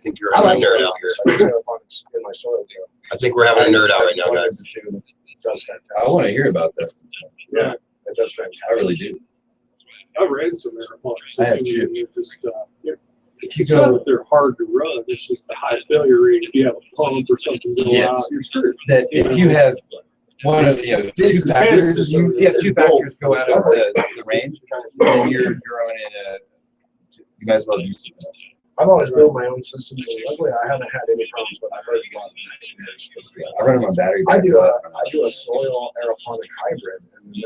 think you're having a nerd out here. Aeroponics in my soil deal. I think we're having a nerd out right now, guys. I want to hear about this. Yeah, it does fantastic. I really do. I've ran some aeroponics. I have too. If you go, that they're hard to run. It's just the high failure rate. If you have a pump or something going out, you're screwed. That if you have one of two factors, you have two factors go out of the range, then you're running you might as well do something else. I've always built my own systems, and luckily I haven't had any problems, but I've heard a lot of engineers. I run them on battery. I do a soil aeroponic hybrid, and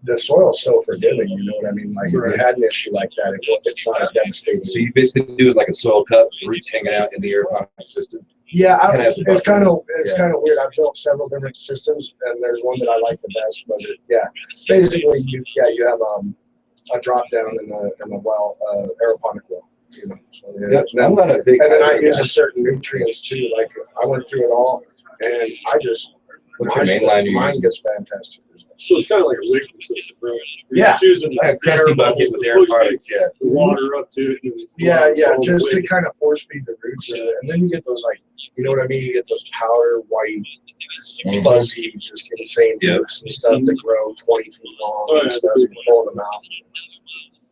the soil's so forgiving, you know what I mean? Like, if you had an issue like that, it's not as devastating. So you basically do it like a soil cup, roots hanging out in the aeroponic system. Yeah, it's kind of weird. I've built several different systems, and there's one that I like the best. But basically, you have a drop down in the well, aeroponic well. You know, so, I'm not a big. And then I use a certain nutrients too. Like I went through it all, and I just mine gets fantastic. So it's kind of like a liquid system, right? You're just using a crusty bucket with aeroponics, the water up to it. Yeah, just to kind of force feed the roots, and then you get those, like, you know what I mean? You get those powder white, fuzzy, just insane roots and stuff that grow 20 feet long and stuff. You pull them out.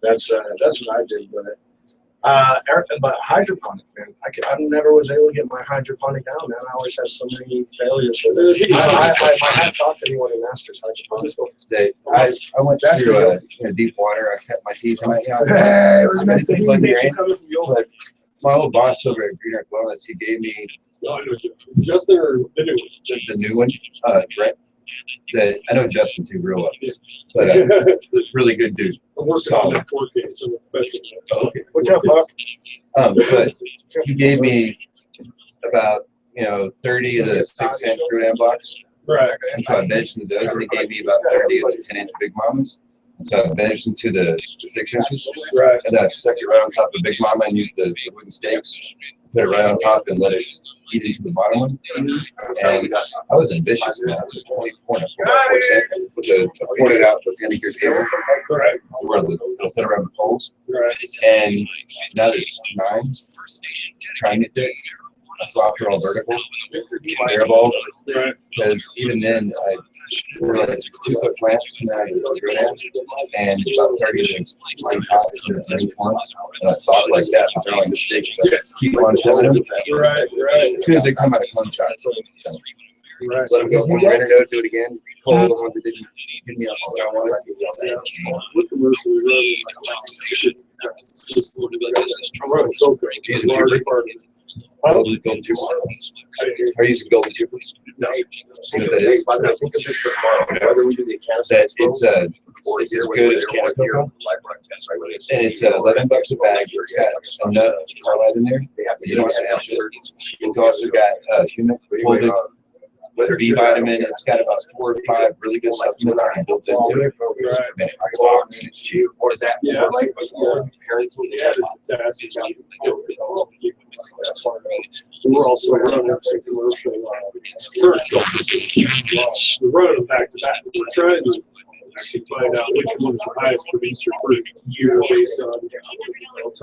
That's what I did with it. But hydroponic, man, I never was able to get my hydroponic down, man. I always had so many failures with it. My hat's off to anyone who masters hydroponics. I went through deep water. I kept my teeth in my it was meant to be. But my old boss over at Green Earth Wellness, he gave me Justin or the new one, Brett. I know Justin too real well, but really good dude. I'm working on that 4K, so I'm a professional. Okay. What's up, Buck? But he gave me about 30 of the 6-inch Grenade blocks. Right. And so I vegged into those, and he gave me about 30 of the 10-inch Big Mamas. And so I vegged into the 6 inches. Right. And then I stuck it right on top of Big Mama and used the wooden stakes, put it right on top, and let it eat into the bottom one. And I was ambitious, man. I was 24 and I poured it out with the end of your table. Right. So where it'll fit around the poles. Right. And now there's 9 trying to fit. I flopped her all vertical. They're ball. Right. Because even then, there were like 2-foot plants coming out of the ground, and about 30 of them flying top in the one. And I saw it like that, and throwing the stakes. So keep on shoving them. Right. As soon as they come out of contract, Right. let them go one winter, do it again. Pull the ones that didn't give me up on that one. With commercial, Golden tubers. Are you using golden tubers? No. You know what that is? I think of this for tomorrow. Whether we do the accounts, It's as good as Canada Cocoa. And it's $11 a bag. It's got enough carlite in there. You don't have to have sugar. It's also got humic, folded B vitamin. It's got about 4 or 5 really good supplements already built into it. And it's cheap. Or that. Yeah. Parents will Yeah, we're also running some commercial we're running them back to back. We're trying to actually find out which one's the highest producer per year based on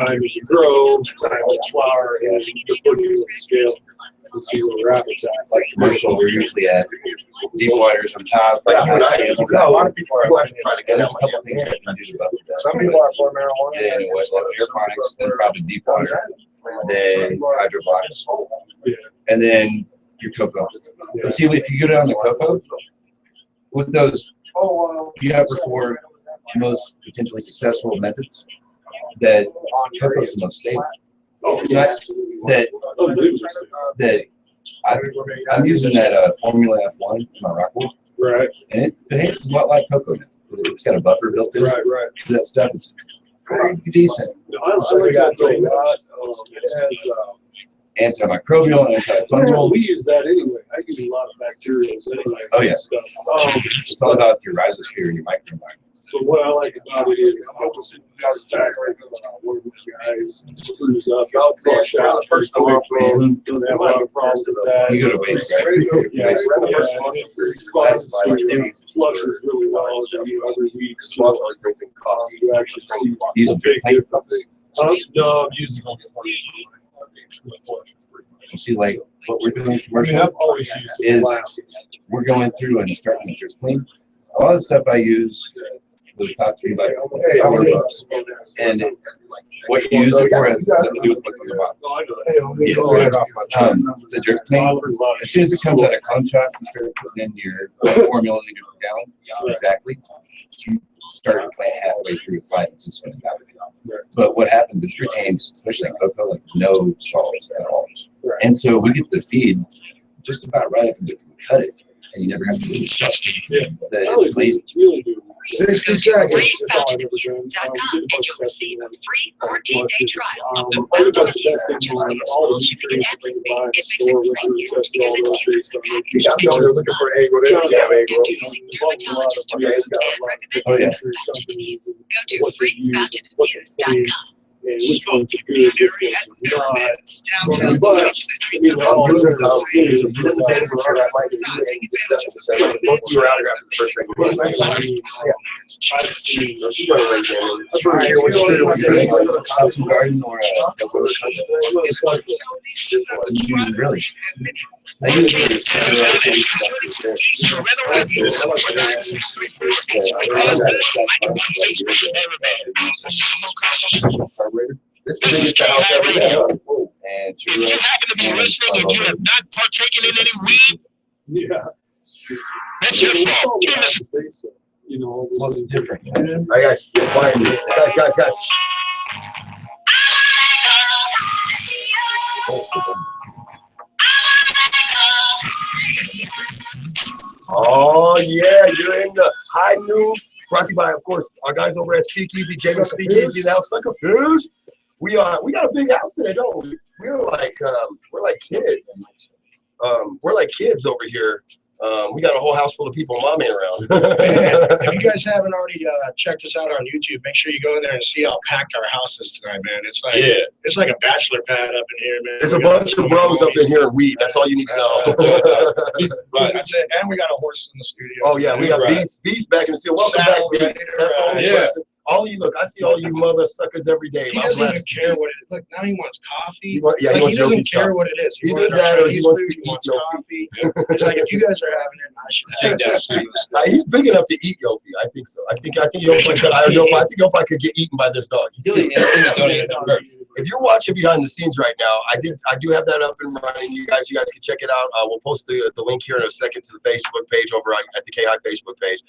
time you grow, time you flower, and you're putting it on the scale and see where we're at with that. Like commercial, we're usually at deep waters on top. Like you and I, a lot of people are trying to get There's out. a couple things that you can do about that. Some people are for marijuana. Then aeroponics, then probably deep water, then hydroponics, and then your cocoa. But see, if you go down the cocoa, with those, you outperform most potentially successful methods, that cocoa is the most stable. Not that I'm using that Formula F1 in my rock wool, Right. and it behaves a lot like cocoa now. It's got a buffer built in. Right. That stuff is pretty decent. I like that thing. It has Antimicrobial, antifungal. we use that anyway. I use a lot of bacterials anyway. Oh, yeah. Stuff. It's all about your rhizosphere and your microenvironment. But what I like about it is the fact one of the guys screws up, flush out, don't have a lot of problems with that. You go to waste, right? Yeah, flushes really well every other week. You actually see Use a a big big difference. No, I'm using See, like what we're doing I mean, commercial I've always used is glasses. we're going through and starting to drip clean. A lot of the stuff I use was taught to me by power buffs. And what you use it for has nothing to do with what's in the box. The drip clean, as soon as it comes out of contract, you start putting in your formula liters per gallon. Exactly. You start to plant halfway through its life. It's just going to happen. But what happens is retains, especially in cocoa, like no salts at all. And so we get the feed just about right after we cut it, and you never have to do it. That it's clean. It's really good. 60 seconds. FreeFountainOfYouth.com and you'll receive a free 14-day trial of the Probably Fountain the of Youth best thing just on makes all the shipping and handling nutrients fee. It makes store it great gift because it's beautifully packaged. I'm down there looking for egg. What is it? Yeah, egg roll. Using dermatologist approved and recommended Oh, yeah. Fountain of Youth. Go to FreeFountainOfYouth.com. And which one's good, which one's not. But, you know, I'm all using those some things some designated for that might be both you were out of the first thing. I've seen. House and garden or really. I use this is the biggest house ever done. And If you happen to be listening and you have not partaken in any weed, Yeah. that's your fault. You listen. You know, well, it's different. All right, guys, quiet. Guys. Oh yeah, you're in the high noon. Brought to you by, of course, our guys over at Speakeasy, Jaymen Speakeasy. Now, Sucker Foods. We got a big house today, don't we? We're like kids. We're like kids over here. We got a whole house full of people. Mom ain't around. If you guys haven't already checked us out on YouTube, make sure you go in there and see how packed our house is tonight, man. It's like it's like a bachelor pad up in here, man. There's a bunch of bros up in here and weed. That's all you need to know. Right. That's it. And we got a horse in the studio. Oh yeah, we got Beast back in the studio. Welcome back, Beast. That's the only person. All you look, I see all you mother suckers every day. He doesn't even care what it is. Look, now he wants coffee. He wants He doesn't Yogi care stuff. what it is. Either that or he wants to eat wants Yogi. coffee. It's like if you guys are having it, I should have it. He's big enough to eat Yogi. I think so. I think Yogi could. I don't know. I think Yogi could get eaten by this dog. If you're watching behind the scenes right now, I do have that up and running. You guys can check it out. We'll post the link here in a second to the Facebook page over at the KHI Facebook page.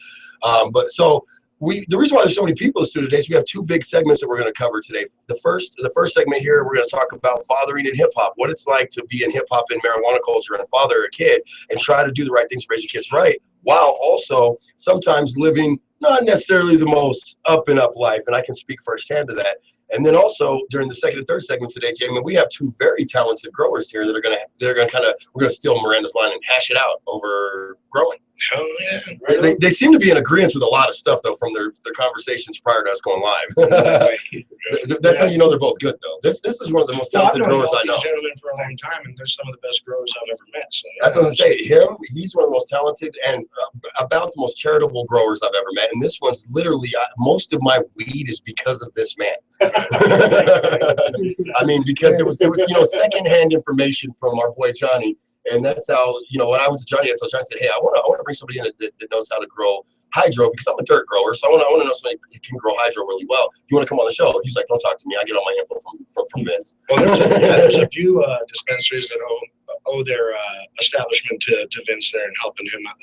The reason why there's so many people in the studio today is we have two big segments that we're going to cover today. The first segment here, we're going to talk about fathering in hip hop, what it's like to be in hip hop and marijuana culture and father a kid and try to do the right things to raise your kids right, while also sometimes living not necessarily the most up and up life. And I can speak firsthand to that. And then also during the second and third segment today, Jaymen, we have two very talented growers here that are gonna kind of, we're gonna steal Miranda's line and hash it out over growing. Hell yeah. They seem to be in agreement with a lot of stuff though from their conversations prior to us going live. That's how you know they're both good though. This is one of the most talented growers I know. These gentlemen for a long time, and they're some of the best growers I've ever met. So that's what I'm saying. He's one of the most talented and about the most charitable growers I've ever met. And this one's literally most of my weed is because of this man. I mean, because it was secondhand information from our boy Johnny. And that's how, when I went to Johnny, I told Johnny, I said, hey, I want to bring somebody in that knows how to grow hydro, because I'm a dirt grower. So I want to know somebody who can grow hydro really well. You want to come on the show? He's like, don't talk to me. I get all my info from Vince. Well, there's a few dispensaries that owe their establishment to Vince there and helping them out.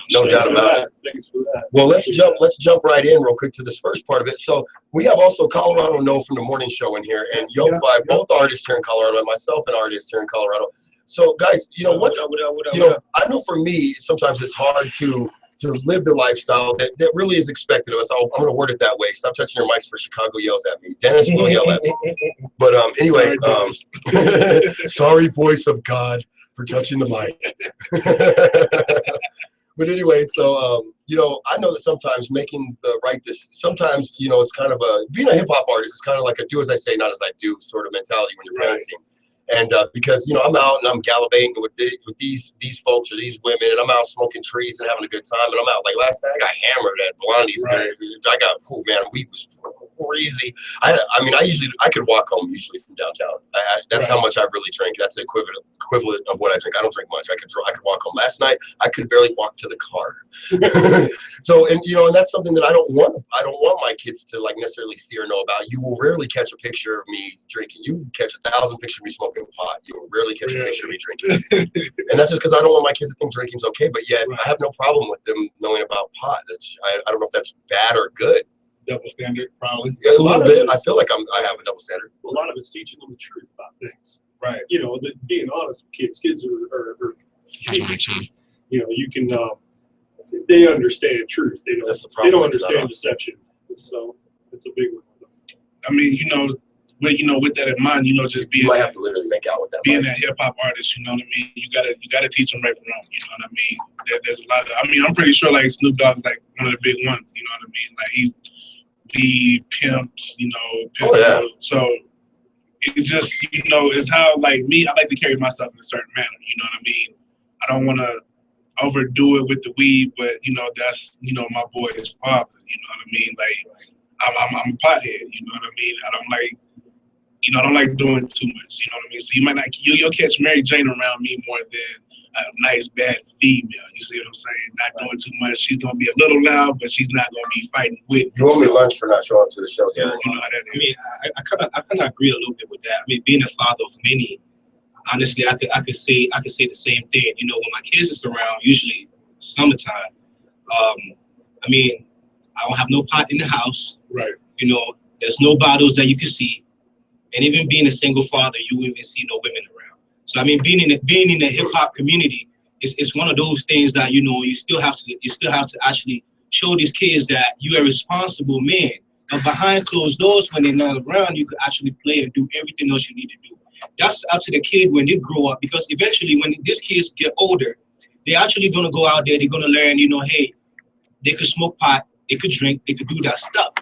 No doubt about it. Thanks for that. Well, let's jump right in real quick to this first part of it. So we have also Colorado No from the morning show in here, and Yo-Fi, both artists here in Colorado, and myself an artist here in Colorado. So guys, I know for me, sometimes it's hard to live the lifestyle that really is expected of us. I'm going to word it that way. Stop touching your mics for Chicago yells at me. Dennis will yell at me. But anyway, sorry, voice of God, for touching the mic. But anyway, so, I know that sometimes making the right decision, sometimes, it's kind of being a hip hop artist is kind of like a do as I say, not as I do sort of mentality when you're parenting. And because, I'm out and I'm gallivanting with these folks or these women, and I'm out smoking trees and having a good time. And I'm out, like last night I got hammered at Blondie's. Right. I got, weed was crazy. I mean, I could walk home usually from downtown. That's how much I really drink. That's the equivalent of what I drink. I don't drink much. I could walk home. Last night I could barely walk to the car. So, and you know, and that's something that I don't want my kids to like necessarily see or know about. You will rarely catch a picture of me drinking. You catch 1,000 pictures of me smoking pot. You will rarely catch a picture of me drinking. And that's just because I don't want my kids to think drinking's okay. But yet I have no problem with them knowing about pot. I don't know if that's bad or good. Double standard, probably. Yeah, a little bit. I feel like I have a double standard. A lot of it's teaching them the truth about things. Right. You know, being honest with kids. Kids are you know, you can they understand truth. They don't. That's the problem. They don't understand deception. So it's a big one. I mean, you know, with that in mind, you know, just being You might have to literally make out with that. being a hip hop artist, you know what I mean. You gotta teach them right from wrong. You know what I mean. There's a lot of. I mean, I'm pretty sure like Snoop Dogg's like one of the big ones. You know what I mean. Like he's the pimps. You know. Oh, yeah. So it's just, you know, it's how like me. I like to carry myself in a certain manner. You know what I mean. I don't want to overdo it with the weed, but you know that's, you know, my boy's father. You know what I mean. Like I'm a pothead. You know what I mean. I don't like doing too much. You know what I mean. So you might not you'll catch Mary Jane around me more than a nice bad female. You see what I'm saying? Not doing too much. She's gonna be a little loud, but she's not gonna be fighting with me. You owe me lunch for not showing up to the show. You know how that is. I mean, I kind of agree a little bit with that. I mean, being a father of many, honestly, I could say the same thing. You know, when my kids is around, usually summertime, I mean, I don't have no pot in the house. Right. You know, there's no bottles that you can see, and even being a single father, you won't even see no women around. So I mean, being in the hip hop community, it's one of those things that, you know, you still have to actually show these kids that you're a responsible man. And behind closed doors, when they're not around, you could actually play and do everything else you need to do. That's up to the kid when they grow up, because eventually when these kids get older, they're actually gonna go out there, they're gonna learn, you know, hey, they could smoke pot, they could drink, they could do that stuff.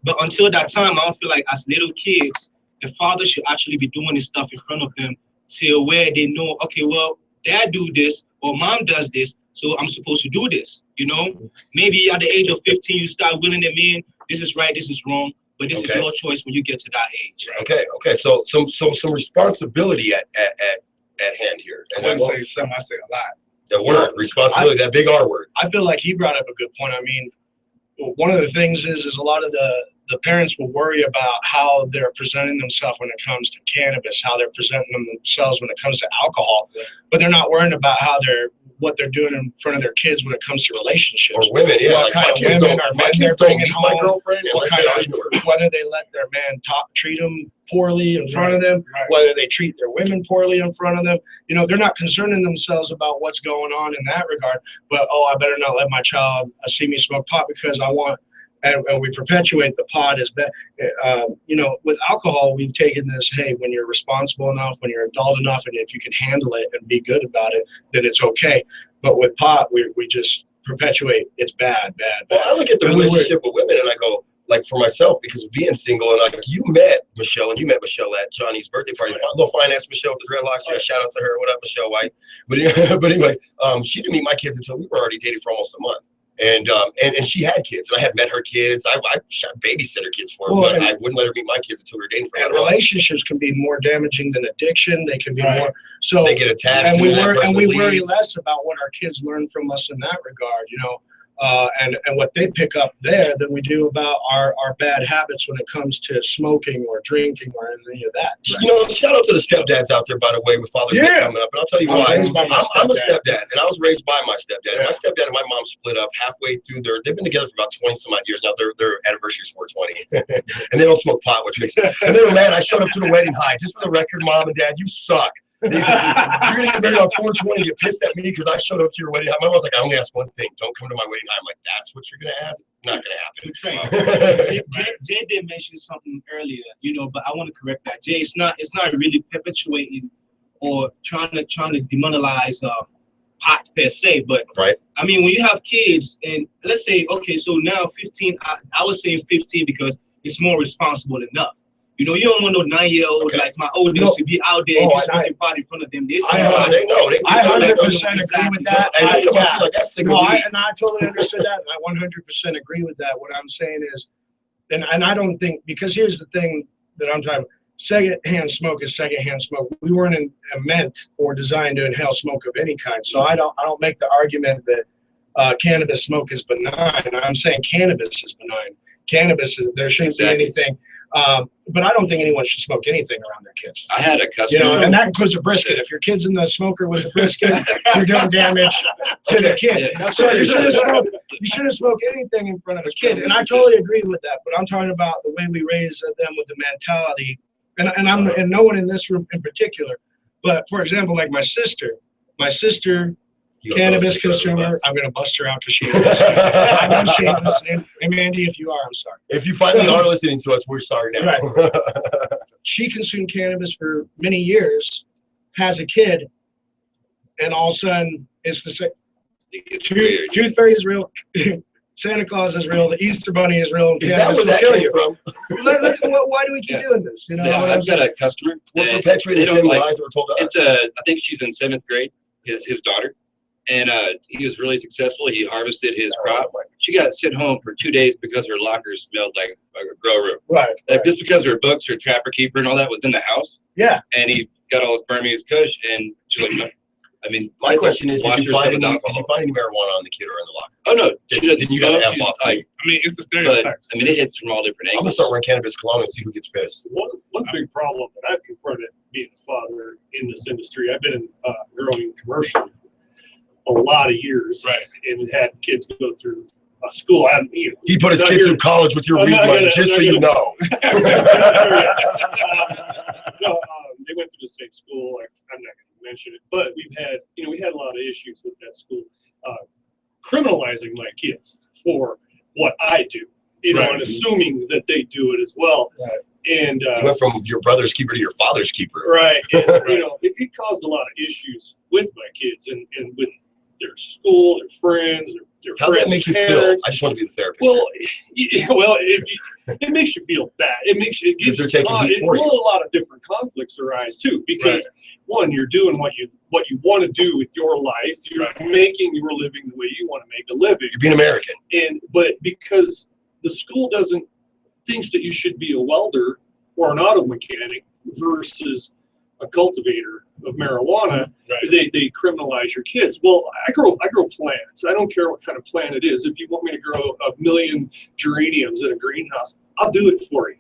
But until that time, I don't feel like as little kids, the father should actually be doing this stuff in front of them till where they know, okay, well, dad do this or mom does this, so I'm supposed to do this, you know? Maybe at the age of 15, you start willing them in, this is right, this is wrong, but this is your choice when you get to that age. Okay. So some responsibility at hand here. I wouldn't say some, I say a lot. The word responsibility, that big R word. I feel like he brought up a good point. I mean, one of the things is a lot of the parents will worry about how they're presenting themselves when it comes to cannabis, how they're presenting themselves when it comes to alcohol, but they're not worrying about what they're doing in front of their kids when it comes to relationships. Or women, yeah. What kind of women or men they're bringing home, my girlfriend, whether they let their man treat them poorly in front of them, whether they treat their women poorly in front of them. You know, they're not concerning themselves about what's going on in that regard, but, I better not let my child see me smoke pot because I want, and we perpetuate the pot as bad. You know, with alcohol, we've taken this, hey, when you're responsible enough, when you're adult enough, and if you can handle it and be good about it, then it's okay. But with pot, we just perpetuate it's bad. Well, I look at the relationship with women and I go, like for myself, because being single, and like you met Michelle at Johnny's birthday party. Little finance Michelle with the dreadlocks. Yeah, shout out to her. What up, Michelle White? But anyway, she didn't meet my kids until we were already dating for almost a month. And she had kids, and I had met her kids. I babysit her kids for her, but I wouldn't let her meet my kids until we were dating for and relationships can be more damaging than addiction. They can be more so they get attached, and we worry less about what our kids learn from us in that regard, you know. And what they pick up there than we do about our bad habits when it comes to smoking or drinking or any of that. You know, shout out to the stepdads out there, by the way, with Father's Day coming up. And I'll tell you why. I'm a stepdad, and I was raised by my stepdad. And my stepdad and my mom split up halfway through they've been together for about 20 some odd years now. Their anniversary is 420. And they don't smoke pot, which makes sense. And they were mad I showed up to the wedding high. Just for the record, Mom and Dad, you suck. You're gonna get married on 420, get pissed at me because I showed up to your wedding high. My mom was like, I only ask one thing: don't come to my wedding high. I'm like, that's what you're gonna ask? Not gonna happen. Jay did mention something earlier, you know, but I want to correct that. Jay, it's not really perpetuating or trying to demonize pot per se, but I mean, when you have kids, and let's say, okay, so now 15, I was saying 15 because it's more responsible enough. You know, you don't want no 9-year-old like my oldest to be out there and just smoking pot in front of them. They know. I 100% agree with that. And I totally understood that. And I 100% agree with that. What I'm saying is, and I don't think, because here's the thing that I'm talking about. Secondhand smoke is secondhand smoke. We weren't meant or designed to inhale smoke of any kind. So I don't make the argument that cannabis smoke is benign. I'm saying cannabis is benign. There shouldn't be anything. But I don't think anyone should smoke anything around their kids. I had a customer, and that includes a brisket. If your kid's in the smoker with a brisket, you're doing damage to the kid. So you shouldn't smoke anything in front of a kid. And I totally agree with that. But I'm talking about the way we raise them with the mentality. And no one in this room in particular, but for example, like my sister, cannabis consumer. I'm gonna bust her out because she ain't listening. And Mandy, if you are, I'm sorry. If you finally are listening to us, we're sorry now. Right. She consumed cannabis for many years, has a kid, and all of a sudden it's the same. Tooth Fairy is real. Santa Claus is real. The Easter Bunny is real. And is that where that came from? Why do we keep doing this? You know, I've got a customer. We're perpetuating the same lies that were told us. I think she's in 7th grade. His daughter, and he was really successful. He harvested his crop. She got sent home for 2 days because her locker smelled like a grow room. Right. Just because her books, her trapper keeper, and all that was in the house. Yeah. And he got all his Burmese Kush, and she's like, no. I mean, my question is, did you find any marijuana on the kid or in the locker? Oh no, then you got to F off. I mean, it's the stereotypes. I mean, it hits from all different angles. I'm gonna start wearing cannabis cologne and see who gets pissed. One big problem that I've confronted being a father in this industry, I've been growing commercially for a lot of years, right? And had kids go through a school. He put his kids through college with your weed money, just so you know. They went through the same school. I'm not going to mention it, but we had a lot of issues with that school, criminalizing my kids for what I do, and assuming that they do it as well. Right. And you went from your brother's keeper to your father's keeper. Right. And, it caused a lot of issues with my kids and with their school, their friends, their How did that make you feel? I just want to be the therapist. Well, it makes you feel bad. It gives they're taking heat for you. A lot of different conflicts arise too, because one, you're doing what you want to do with your life. You're making your living the way you want to make a living. You're being American. But because the school thinks that you should be a welder or an auto mechanic versus a cultivator of marijuana, they criminalize your kids. Well, I grow plants. I don't care what kind of plant it is. If you want me to grow 1 million geraniums in a greenhouse, I'll do it for you.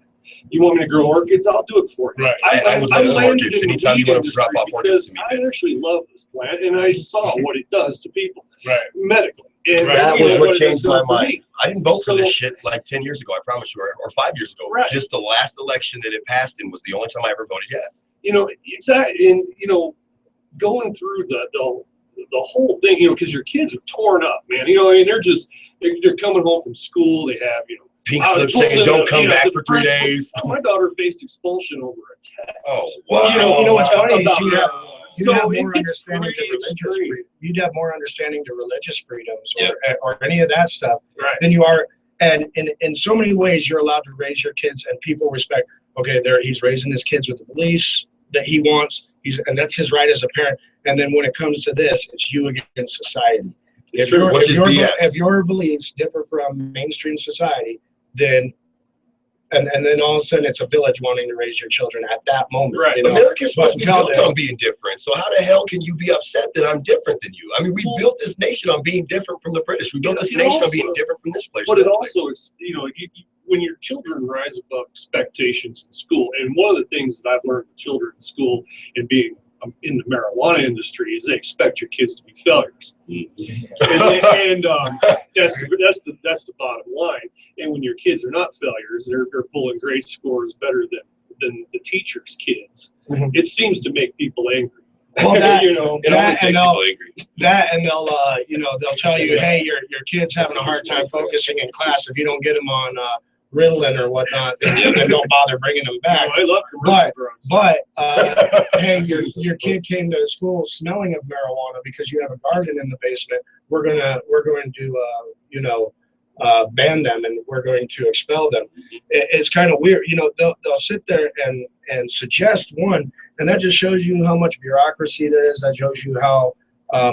You want me to grow orchids? I'll do it for you. Right. I would love some orchids. Anytime you want to drop off orchids to me. I actually love this plant, and I saw what it does to people medically. And that was what changed my mind. I didn't vote for this shit like 10 years ago, I promise you, or 5 years ago. Just the last election that it passed in was the only time I ever voted yes. Exactly. And, going through the whole thing, because your kids are torn up, man. They're coming home from school. They have, pink slips saying don't come back for 3 days. My daughter faced expulsion over a text. Oh, wow. You know what's funny is you'd have more understanding to religious freedom. You'd have more understanding to religious freedoms or any of that stuff than you are. And in so many ways, you're allowed to raise your kids, and people respect. Okay, he's raising his kids with the beliefs that he wants. And that's his right as a parent. And then when it comes to this, it's you against society. If your beliefs differ from mainstream society, then and then all of a sudden it's a village wanting to raise your children at that moment. Right. America's supposed to be built on being different. So how the hell can you be upset that I'm different than you? I mean, we built this nation on being different from the British. We built this nation on being different from this place. But it also is, when your children rise above expectations in school, and one of the things that I've learned with children in school and being in the marijuana industry is they expect your kids to be failures, and that's the bottom line. And when your kids are not failures, they're pulling grade scores better than the teacher's kids. Mm-hmm. It seems to make people angry. Well, they'll tell you, hey, your kid's having a hard time focusing in class. If you don't get them on Ritalin or whatnot, then don't bother bringing them back. I love but hey, your kid came to school smelling of marijuana because you have a garden in the basement. We're going to ban them, and we're going to expel them. It's kind of weird. They'll sit there and suggest one, and that just shows you how much bureaucracy there is. That shows you how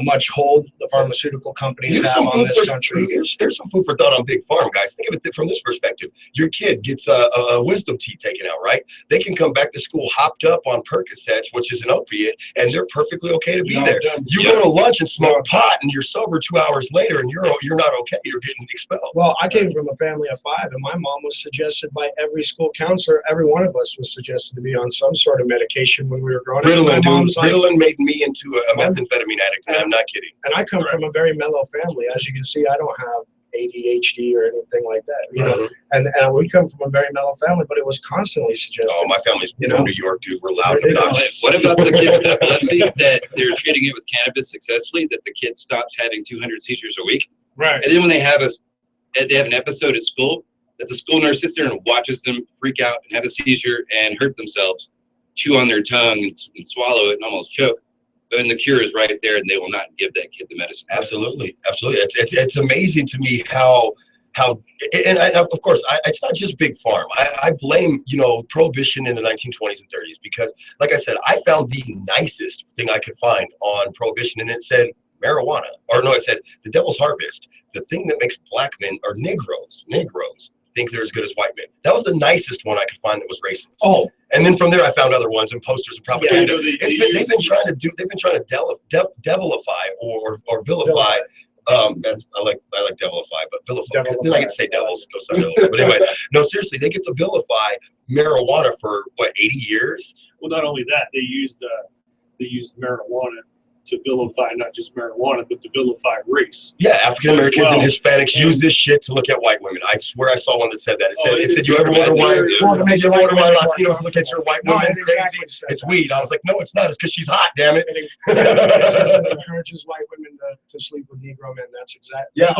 much hold the pharmaceutical companies have on this country. Here's some food for thought on Big Farm, guys. Think of it from this perspective. Your kid gets a wisdom teeth taken out, right? They can come back to school hopped up on Percocets, which is an opiate, and they're perfectly okay to be there. You go to lunch and smoke pot, and you're sober 2 hours later, and you're not okay. You're getting expelled. Well, I came from a family of 5, and my mom was suggested by every school counselor. Every one of us was suggested to be on some sort of medication when we were growing up. Ritalin made me into a methamphetamine addict. And I'm not kidding. And I come from a very mellow family. As you can see, I don't have ADHD or anything like that. You know, and we come from a very mellow family, but it was constantly suggested. Oh, my family's from New York, dude. We're loud and obnoxious. What about the kid with epilepsy that they're treating it with cannabis successfully? That the kid stops having 200 seizures a week, right? And then when they have an episode at school, that the school nurse sits there and watches them freak out and have a seizure and hurt themselves, chew on their tongue and swallow it and almost choke. And the cure is right there, and they will not give that kid the medicine. Absolutely. It's amazing to me how of course, it's not just Big Farm. I blame, prohibition in the 1920s and 30s because, like I said, I found the nicest thing I could find on prohibition, and it said marijuana, or no, it said the devil's harvest, the thing that makes black men or Negroes think they're as good as white men. That was the nicest one I could find that was racist. Oh, and then from there I found other ones and posters and propaganda. They've been trying to devilify or vilify. I like devilify, but vilify. Then I get to say devils. Go something else. But anyway, no, seriously, they get to vilify marijuana for 80 years. Well, not only that, they used marijuana to vilify not just marijuana, but to vilify race. Yeah, African Americans and Hispanics use this shit to look at white women. I swear I saw one that said that. It said, you ever wonder why Latinos look at your white women crazy? It's weed. I was like, no, it's not. It's because she's hot, damn it. It encourages white women to sleep with Negro men. That's exactly. Yeah.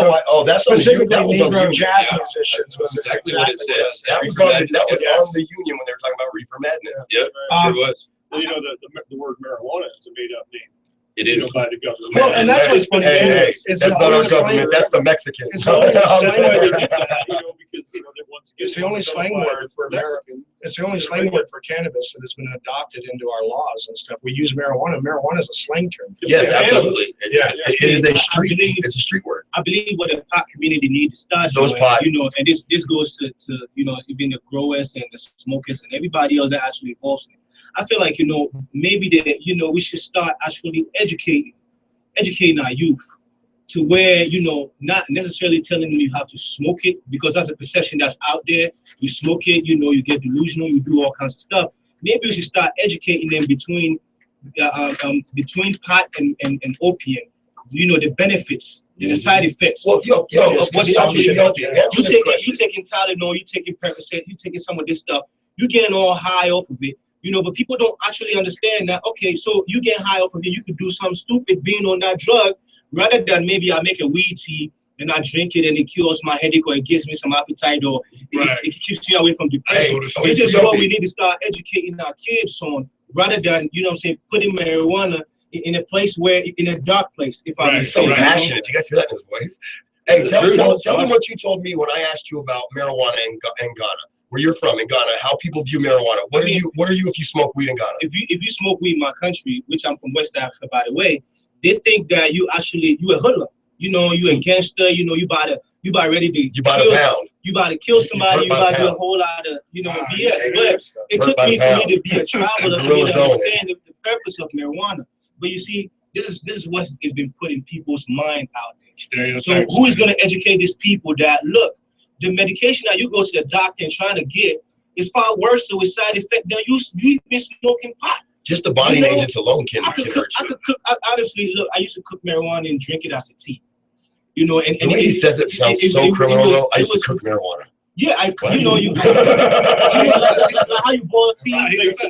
That's specifically Negro jazz musicians. Was exactly what it says. That was on the Union when they were talking about reefer madness. Yep, sure was. Well, the word marijuana is a made-up name. It is. By the government. Well, and that's what's funny. That's not our government. That's the Mexicans. It's the only slang word for American. It's the only slang word for cannabis that has been adopted into our laws and stuff. We use marijuana. Marijuana is a slang term. Yes, absolutely. It is a street. It's a street word. I believe what the pot community needs to start doing, and this goes to even the growers and the smokers and everybody else that actually involves in it. I feel like, maybe that, we should start actually educating our youth to where, not necessarily telling them you have to smoke it, because that's a perception that's out there. You smoke it, you get delusional, you do all kinds of stuff. Maybe we should start educating them between pot and opium, the benefits, the side effects of what is actually healthy. You taking Tylenol, you taking Percocet, you taking some of this stuff, you getting all high off of it. But people don't actually understand that, okay, so you get high off of it, you could do something stupid being on that drug, rather than maybe I make a weed tea and I drink it and it cures my headache or it gives me some appetite or it keeps you away from depression. This is what we need to start educating our kids on, rather than, putting marijuana in a place in a dark place. If I'm so passionate. Do you guys hear that in his voice? Hey, tell them what you told me when I asked you about marijuana in Ghana. Where you're from in Ghana, how people view marijuana. What are you if you smoke weed in Ghana? If you smoke weed in my country, which I'm from West Africa, by the way, they think that you a hoodlum. You a gangster. You about ready to. You about a pound. You about to kill somebody. You about to do a whole lot of BS. But it took me for me to be a traveler for me to understand the purpose of marijuana. But you see, this is what has been put in people's mind out there. So who is going to educate these people that look? The medication that you go to the doctor and trying to get is far worse with side effect than you've been smoking pot. Just the body agents alone can hurt you. Honestly, look, I used to cook marijuana and drink it as a tea. And the way he says it sounds so criminal. Though. I used to cook marijuana. Yeah, how you boil tea. That's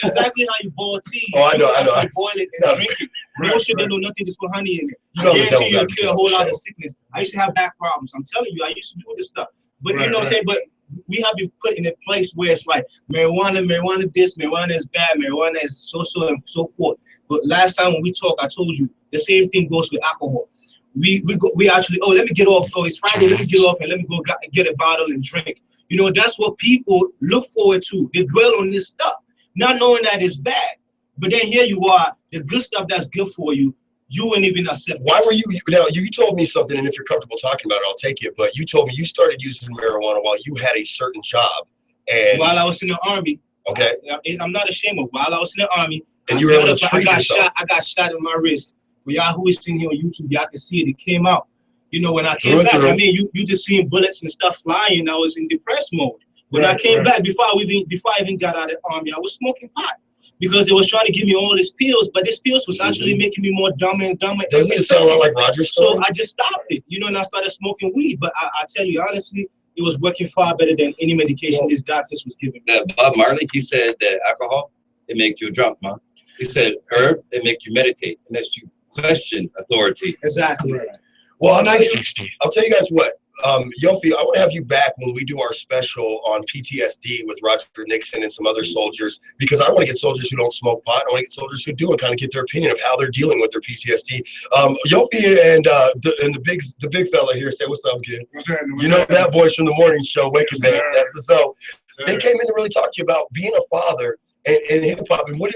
exactly how you boil tea. Oh, I know. You boil it and drink it. No sugar, no nothing, just put honey in it. I guarantee you'll kill a whole lot of sickness. I used to have back problems. I'm telling you, I used to do this stuff. But what I'm saying? But we have been put in a place where it's like marijuana this, marijuana is bad, marijuana is so and so forth. But last time when we talked, I told you the same thing goes with alcohol. We actually, let me get off. Oh, it's Friday. Let me get off and let me go get a bottle and drink. That's what people look forward to. They dwell on this stuff, not knowing that it's bad. But then here you are, the good stuff that's good for you, You wouldn't even accept. Why were you now? You told me something, and if you're comfortable talking about it, I'll take it. But you told me you started using marijuana while you had a certain job, and while I was in the Army. Okay. I'm not ashamed of. While I was in the Army, and you were able to treat yourself. I got shot in my wrist. For y'all who is sitting here on YouTube, y'all can see it. It came out. You know, when I came back, I mean, you just seeing bullets and stuff flying. I was in depressed mode. When I came back, before I even got out of the Army, I was smoking pot. Because they was trying to give me all these pills, but these pills was actually making me more dumber and dumber. Doesn't it sound like Roger's story? So I just stopped it, you know, and I started smoking weed. But I tell you honestly, it was working far better than any medication these doctors was giving me. Bob Marley, he said that alcohol, it make you drunk, man. He said herb, it make you meditate, it makes you question authority. Exactly. Right. Well, I'll tell you guys what. Yofi, I want to have you back when we do our special on PTSD with Roger Nixon and some other soldiers, because I want to get soldiers who don't smoke pot. I want to get soldiers who do and kind of get their opinion of how they're dealing with their PTSD. Yofi and the big fella here, say what's up, kid. You know that voice from the morning show, Waking Man. That's the so. They came in to really talk to you about being a father and hip hop. And what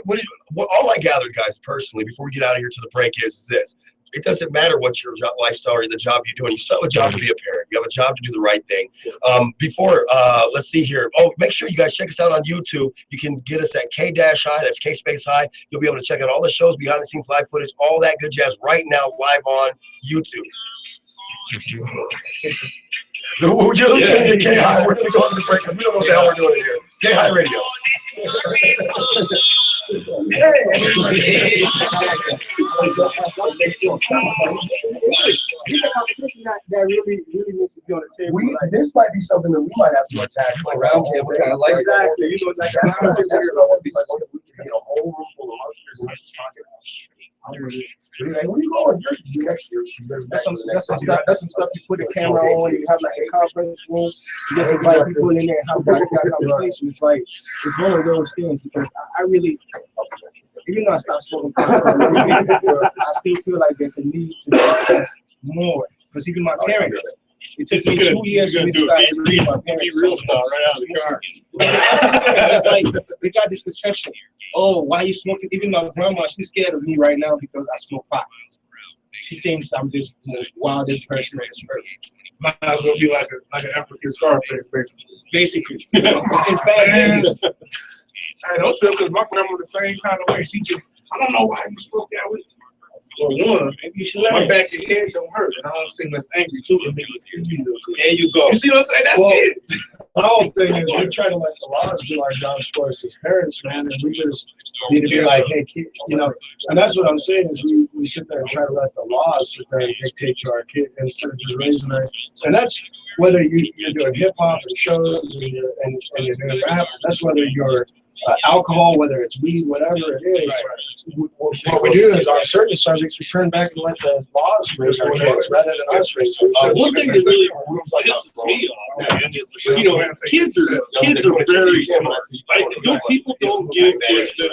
all I gathered, guys, personally, before we get out of here to the break is this. It doesn't matter what your lifestyle or the job you're doing. You still have a job to be a parent. You have a job to do the right thing. Let's see here. Oh, make sure you guys check us out on YouTube. You can get us at K-I, that's K-Space-I. You'll be able to check out all the shows, behind the scenes, live footage, all that good jazz right now live on YouTube. You're listening to K-I. We're going to go on the break because we don't know what the hell we're doing here. K-I Radio. These are conversations that really needs to be on the table. This might be something that we might have to attack around table. Exactly. You know, like that's what I'm talking about. We can get a whole room full of monsters and just talking about shit. Like, where you going? Next year. That's some stuff you put a camera on. You have like a conference room. You just invite people in there and have that conversation. It's like it's one of those things because I really, even though I stopped smoking, I still feel like there's a need to discuss more. Because even my parents, it took me 2 years for me to start educating my parents. Real stuff right out of the car. It's like they got this perception. Oh, why are you smoking? Even my grandma, she's scared of me right now because I smoke pot. She thinks I'm just the most wildest person on this earth. Might as well be like an African Scarface, basically. It's bad business. I don't feel because my grandma the same kind of way. She just, I don't know why you smoke that with. Well, one, maybe you should my back of your head don't hurt, and I don't seem less angry too. There you go. You see what I'm saying? That's it. The whole thing is we try to let the laws do our jobs for us as parents, man, and we just need to be like, hey, kid, you know, and that's what I'm saying is we sit there and try to let the laws sit there and dictate to our kid instead of just raising our, and that's whether you're doing hip hop and shows and you're doing rap, that's whether you're alcohol, whether it's weed, whatever it is. Right. What we do is on certain subjects, we turn back and let the laws raise our kids rather than us raise our kids. One thing that really pisses me off, man, is, you know, kids are very smart. Like, people don't give kids the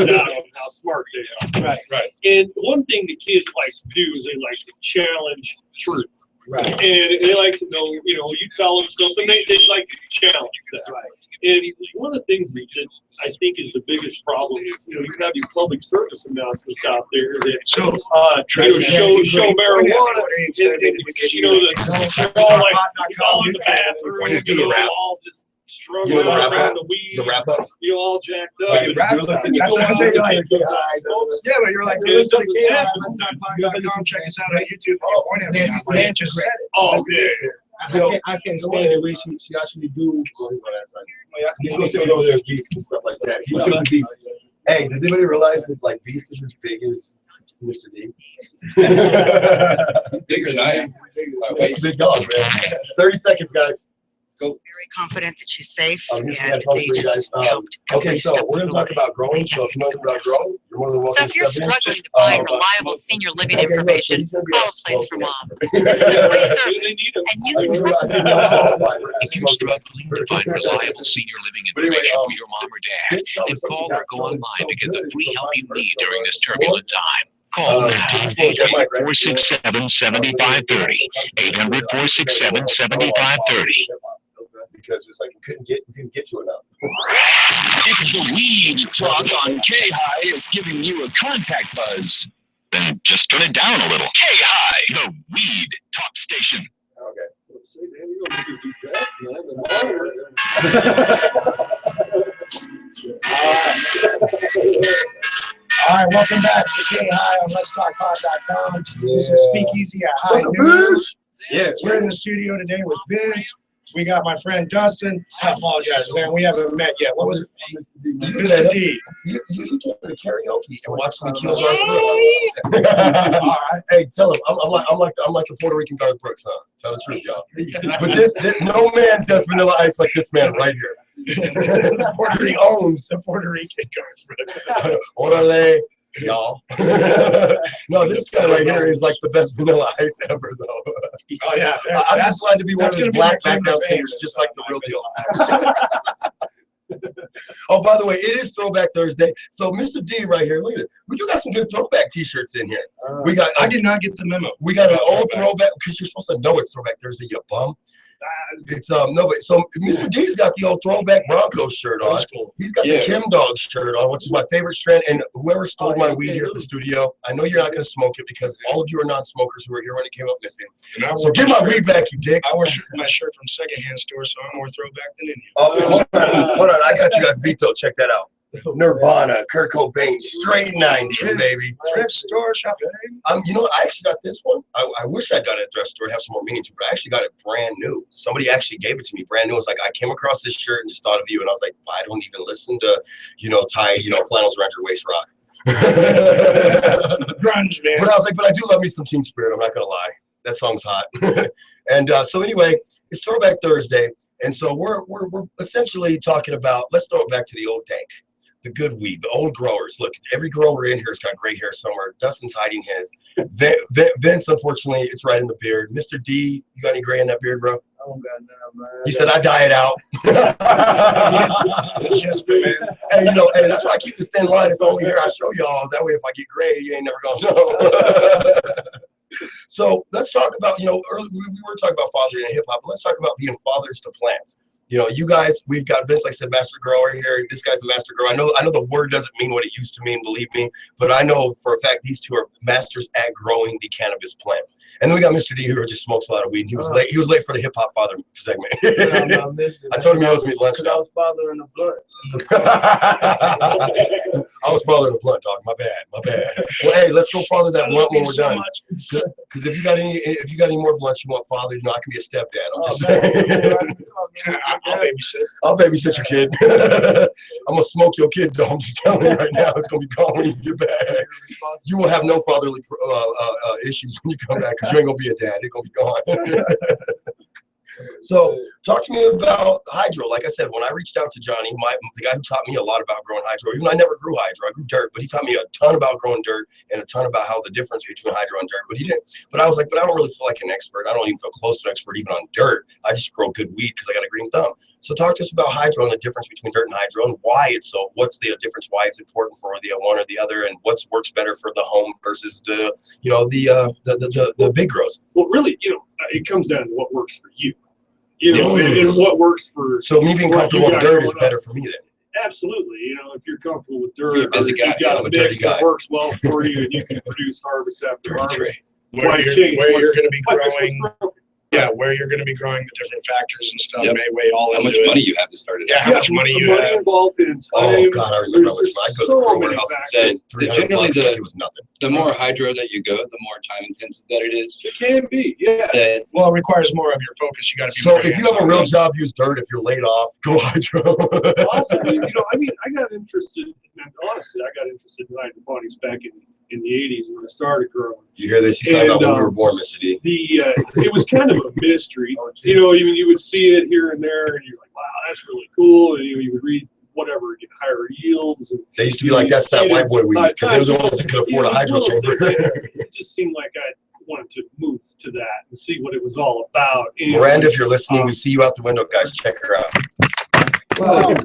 doubt on how smart they are. Right. And one thing the kids like to do is they like to challenge truth. Right. And they like to know, you know, you tell them something, they like to challenge that. Right. And one of the things that I think is the biggest problem is, you know, you have these public service announcements out there that show marijuana, and you know, they're all like, he's all in the bathroom, you know, all just struggling around the weed. The wrap up. You all jacked up. That's what I'm saying. Yeah, but you're like, Let's not come check us out on YouTube. Oh, yeah. I can't stand the way she actually do. You go sit over there with Beast and stuff like that. You sit with Beast. Hey, does anybody realize that like Beast is as big as Mr. D? Bigger than I am. That's a big dog, man. 30 seconds, guys. Go. Very confident that she's safe, I'm and just gonna they talk to you just guys. helped every Okay, so step we're of gonna the talk way. about growing. So if you know about growing, you're more than welcome So if you're to step in. struggling to find reliable senior living information, call a place for mom. It's a free service, and you can trust them. If you're struggling to find reliable senior living information for your mom or dad, then call or go online to get the free help you need during this turbulent time. Call now, 800-467-7530, 800-467-7530. Because it's like we couldn't get to enough. If the weed talk on K-High is giving you a contact buzz, then just turn it down a little. K-High, the weed talk station. Okay. Let's see, man, you don't make us do that, man. All right, welcome back to K-High on Let'sTalkPod.com. This is Speakeasy at High Sucker Noon. fish. Yeah. We're in the studio today with Vince. We got my friend Dustin. I apologize, man. We haven't met yet. What was it? Mr. D. You came to karaoke and watched me kill Garth Brooks. All right. Hey, tell him I'm like the Puerto Rican Garth Brooks, huh? Tell the truth, y'all. But this no man does Vanilla Ice like this man right here. He owns The Puerto Rican Garth Brooks. Orale, y'all. No, this guy right here is like the best Vanilla Ice ever, though. Oh, yeah. I'm just glad to be one of that's those gonna be my black claim to background fame. singers, just like the real deal. Oh, by the way, it is Throwback Thursday. So, Mr. D right here, look at it. We do got some good throwback T-shirts in here. We got. I did not get the memo. We got an old throwback because you're supposed to know it's Throwback Thursday, you bum. It's no, but so Mr. D's got the old throwback Broncos shirt on. He's got the Kim Dog shirt on, which is my favorite strand. And whoever stole my weed here at the studio, I know you're not going to smoke it because all of you are non-smokers who were here when it came up missing. So give my weed back, you dick. I wear my shirt from secondhand store, so I'm more throwback than any. Oh, hold on, I got you guys beat though. Check that out. Nirvana, Kurt Cobain, straight 90s, baby. Thrift store shopping. You know what? I actually got this one. I wish I'd got it at a thrift store to have some more meaning to it, but I actually got it brand new. Somebody actually gave it to me brand new. It's like, I came across this shirt and just thought of you, and I was like, I don't even listen to, tie, flannels around your waist rock. Grunge, man. But I was like, but I do love me some Teen Spirit. I'm not going to lie. That song's hot. And so anyway, it's Throwback Thursday. And so we're essentially talking about, let's throw it back to the old dank. The good weed, the old growers. Look, every grower in here has got gray hair somewhere. Dustin's hiding his. Vince, unfortunately, it's right in the beard. Mr. D, you got any gray in that beard, bro? Oh, God, no, man. He said, I dye it out. Hey, hey, that's why I keep this thin line. It's the only hair I show y'all. That way, if I get gray, you ain't never going to know. So let's talk about, earlier we were talking about fathering in hip hop, but let's talk about being fathers to plants. You guys, we've got Vince, like I said, Master Grower here. This guy's a Master Grower. I know the word doesn't mean what it used to mean, believe me, but I know for a fact these two are masters at growing the cannabis plant. And then we got Mr. D, who just smokes a lot of weed. And he was late. He was late for the hip hop father segment. I told him he owes me lunch now. I was fathering a blunt. I was fathering a blunt, dog. My bad. Well, hey, let's go father that blunt when we're done. Because if you got any more blunts you want fathered, I can be a stepdad. I'm just saying. I'll babysit your kid. I'm gonna smoke your kid, dog. I'm just telling you right now, it's gonna be gone when you get back. You will have no fatherly issues when you come back because you ain't gonna be a dad. It's gonna be gone. So talk to me about hydro. Like I said, when I reached out to Johnny, the guy who taught me a lot about growing hydro, even though I never grew hydro, I grew dirt, but he taught me a ton about growing dirt and a ton about how the difference between hydro and dirt. But he didn't. But I was like, but I don't really feel like an expert. I don't even feel close to an expert even on dirt. I just grow good weed because I got a green thumb. So talk to us about hydro and the difference between dirt and hydro and why it's so. What's the difference? Why it's important for the one or the other, and what works better for the home versus the the big grows. Well, really, it comes down to what works for you. And what works for. So me being comfortable with dirt is better for me then. Absolutely. If you're comfortable with dirt, You're you've got a mix that works well for you, and you can produce harvest after harvest. Where you're going to be growing. Yeah, where you're going to be growing the different factors and stuff may weigh all how into much it. money you have to start it. Yeah, how much money you have. Involved in time. Oh God, I remember how much money. I go to the grower house and said $300 like it was nothing. The more hydro that you go, the more time intensive that it is. It can be, yeah. Well, it requires more of your focus. You got to be. So if you have a real job, use dirt. If you're laid off, go hydro. Possibly, I got interested. Honestly, I got interested in hydroponics back in the 80s when I started growing. You hear this? She's talking about when we were born, Mr. D. It was kind of a mystery. You would see it here and there, and you're like, wow, that's really cool. And you would read whatever, get higher yields. And they used to be like, that's that white boy weed, because they were the ones that could afford a hydro chamber. It just seemed like I wanted to move to that and see what it was all about. Miranda, if you're listening, we see you out the window, guys. Check her out. Well, and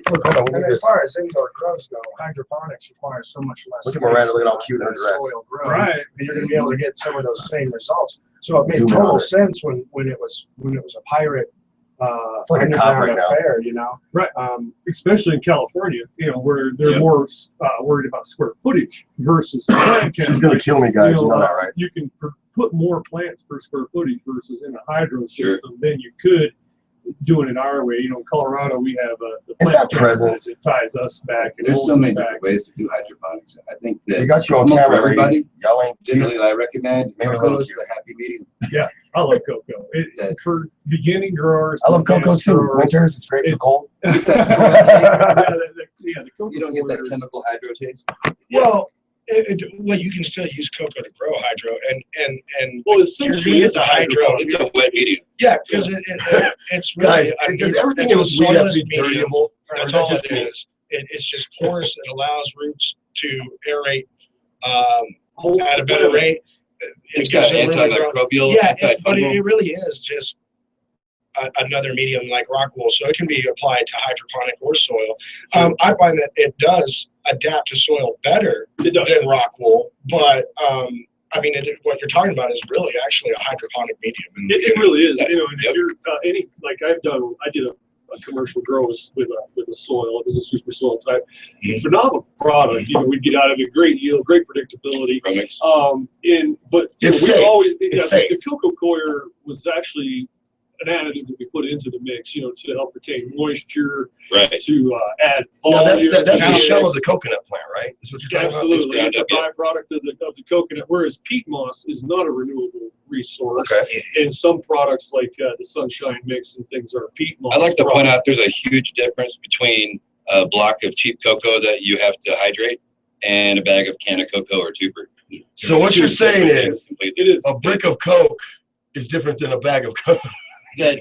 as far as indoor grows go, hydroponics requires so much less. Look at Miranda, look at how cute her dress. Soil grow, right? And you're going to be able to get some of those same results. So it made total sense when it was a pirate like a cop right now. Fair, you know, Right. Especially in California, where they're more worried about square footage versus plant count. She's gonna kill me, guys. You know that, right? You can put more plants per square footage versus in a hydro system than you could doing it our way. In Colorado, we have the plant presence that ties us back. And There's holds so us many back. different ways to do hydroponics. I think that We got you on almost for camera, everybody. ladies. Y'all ain't cute. Generally, I recommend Maybe a cocoa little is cute. the happy medium. Yeah, I love cocoa. For beginning growers, I love cocoa advanced too. growers, Winters, it's great for cold. Get that soil taste. the cocoa You don't get that powders- chemical hydro taste. Well, well, you can still use cocoa to grow hydro, and Well, you're essentially, gonna get it's the a hydro. It's a wet medium. Yeah, because it's really Guys, does everything it's a in weed have to soilless be medium. dirtyable? Or That's is that all just it me? is. It's just porous. It allows roots to aerate Whole- at a better rate. It's got gives them room to grow. antimicrobial, Yeah, but antifungal. it really is just another medium like rock wool, so it can be applied to hydroponic or soil. I find that it does adapt to soil better than rock wool, but I mean, what you're talking about is really actually a hydroponic medium. And, It really is. Yeah. And if you're like I did a commercial grow with a soil. It was a super soil type. Phenomenal product. We'd get out of it great yield, great predictability. Remix. But It's we safe. always It's the safe. cocoa coir was actually an additive that we put into the mix, to help retain moisture, Right. to add Now volume. that's the to shell of mix. the coconut plant, right? That's what you're talking Absolutely, It's it's a ground byproduct of the coconut. Whereas peat moss is not a renewable resource, about? Okay. and some products like the Sunshine Mix and things are peat moss. I like to point products. out there's a huge difference between a block of cheap cocoa that you have to hydrate and a bag of canned cocoa or tuber. So what you're saying is Completely. It is. a brick of Coke is different than a bag of Coke. that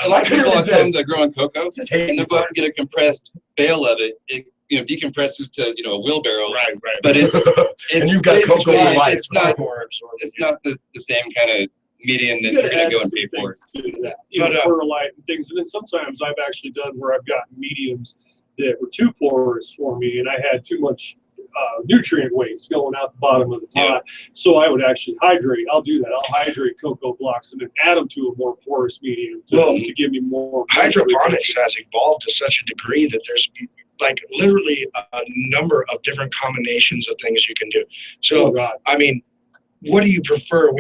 a lot of people I tell them they're growing cocoa Just hate and me they'll go out and get a compressed bale of it. It decompresses to a wheelbarrow. right. But it's And you've got cocoa basically- for life. It's not More absorbent. it's not the same kind of medium that You you're gotta gonna go add and some pay for. things to that, But, perlite and things. And then sometimes I've actually done where I've gotten mediums that were too porous for me, and I had too much nutrient waste going out the bottom of the pot. So I would actually hydrate. I'll do that. I'll hydrate cocoa blocks and then add them to a more porous medium to give me more. Hydroponics has evolved to such a degree that there's like literally a number of different combinations of things you can do. So, Oh God. I mean, what do you prefer?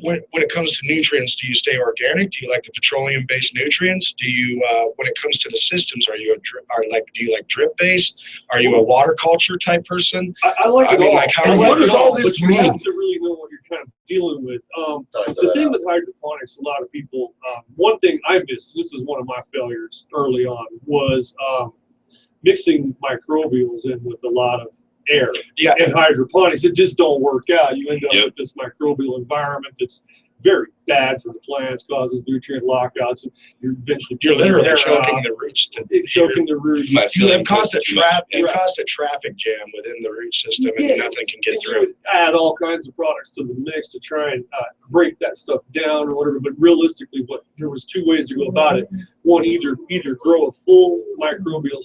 When it comes to nutrients, do you stay organic? Do you like the petroleum-based nutrients? Do you, when it comes to the systems, do you like drip-based? Are you a water culture type person? I like I it mean, all. like, how I do you- like what does it all but this you mean? have to really know what you're kind of dealing with. The thing with hydroponics, a lot of people, one thing I missed, this is one of my failures early on, was mixing microbials in with a lot of air. Yeah. And hydroponics, it just don't work out. You end up Yep. with this microbial environment that's very bad for the plants, causes nutrient lockouts, and you're eventually You're pulling literally hair choking out, the roots to choking the roots. My You ceiling have caused a too much. traffic jam within the root system, and Yeah. nothing can get And you through. would add all kinds of products to the mix to try and break that stuff down or whatever. But realistically, there was two ways to go about it. One, either grow a full microbial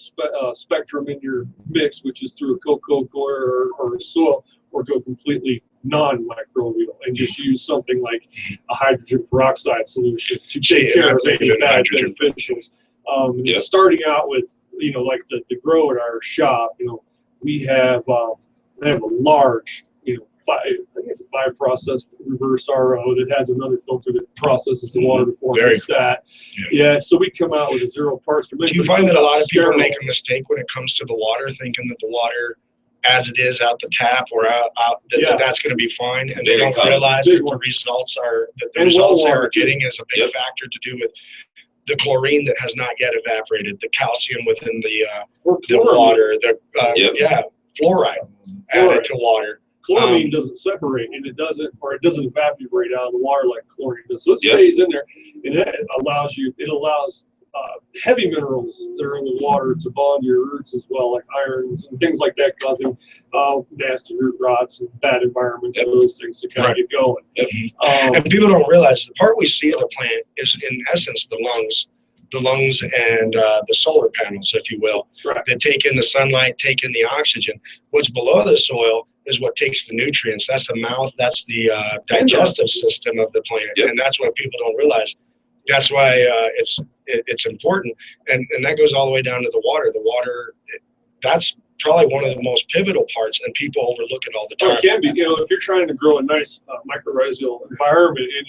spectrum in your mix, which is through a cocoa coir or a soil, or go completely non-microbial and just use something like a hydrogen peroxide solution to take and I care of believe any in bad hydrogen. beneficials. And Yep. starting out with, like the grow at our shop, we have a large, I think it's a 5-process reverse RO that has another filter that processes the water before Very it's that. Yeah, so we come out with a 0 parts per million. Do you but it find that a comes lot out of people sterile. make a mistake when it comes to the water, thinking that the water as it is out the tap or out Yeah. that's going to be fine, and they Very don't common. realize Big that the one. results And they well are water, too. getting is a big Yep. factor to do with the chlorine that has not yet evaporated, the calcium within the Or the chloramine. water, Yep. fluoride added to water. Chloramine doesn't separate, and it doesn't evaporate out of the water like chlorine does. So it Yep. stays in there, and it allows heavy minerals that are in the water to bond to your roots as well, like irons and things like that, causing nasty root rots and bad environments and those things to kind of Right. get going. And people don't realize the part we see of the plant is, in essence, the lungs and the solar panels, if you will, Right. that take in the sunlight, take in the oxygen. What's below the soil is what takes the nutrients. That's the mouth. That's the digestive system of the plant, Yep. and that's what people don't realize. That's why it's important, and that goes all the way down to the water. The water, that's probably one of the most pivotal parts, and people overlook it all the time. It can be, if you're trying to grow a nice mycorrhizal environment in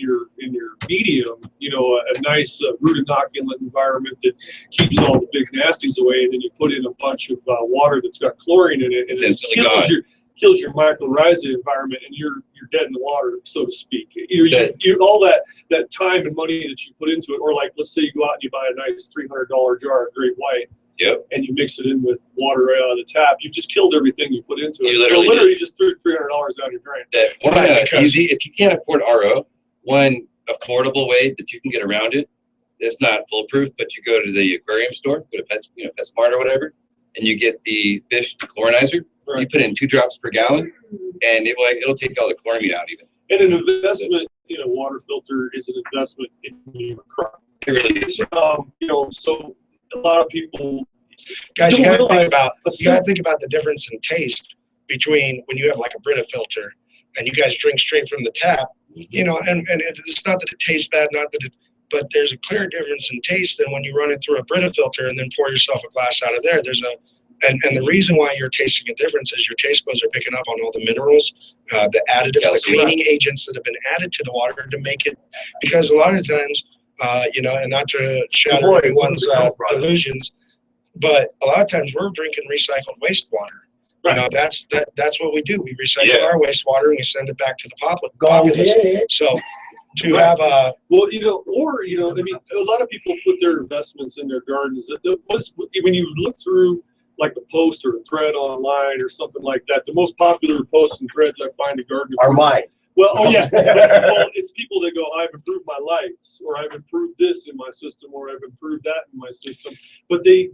your medium, a nice root inoculant environment that keeps all the big nasties away, and then you put in a bunch of water that's got chlorine in it, and it kills your mycorrhiza environment, and you're dead in the water, so to speak. All that time and money that you put into it, or like let's say you go out and you buy a nice $300 jar of Great White. Yep. And you mix it in with water right out of the tap. You've just killed everything you put into it. You literally just threw $300 down your drain. Easy. If you can't afford RO, one affordable way that you can get around it, it's not foolproof, but you go to the aquarium store, go to PetSmart or whatever, and you get the fish dechlorinizer. Right. You put in 2 drops per gallon, and it'll take all the chloramine out even. And an investment in a water filter is an investment in your crop. It really is. So a lot of people, guys, you gotta think about the difference in taste between when you have like a Brita filter and you guys drink straight from the tap, and it's not that it tastes bad, but there's a clear difference in taste than when you run it through a Brita filter and then pour yourself a glass out of there. And the reason why you're tasting a difference is your taste buds are picking up on all the minerals, the additives, the cleaning agents that have been added to the water to make it, because a lot of times, and not to shatter everyone's delusions, but a lot of times we're drinking recycled wastewater. Right. That's what we do. We recycle our wastewater and we send it back to the populace. So to have a a lot of people put their investments in their gardens. When you look through like a post or a thread online or something like that, the most popular posts and threads I find in gardening are mine. Well, it's people that go, I've improved my lights, or I've improved this in my system, or I've improved that in my system, but they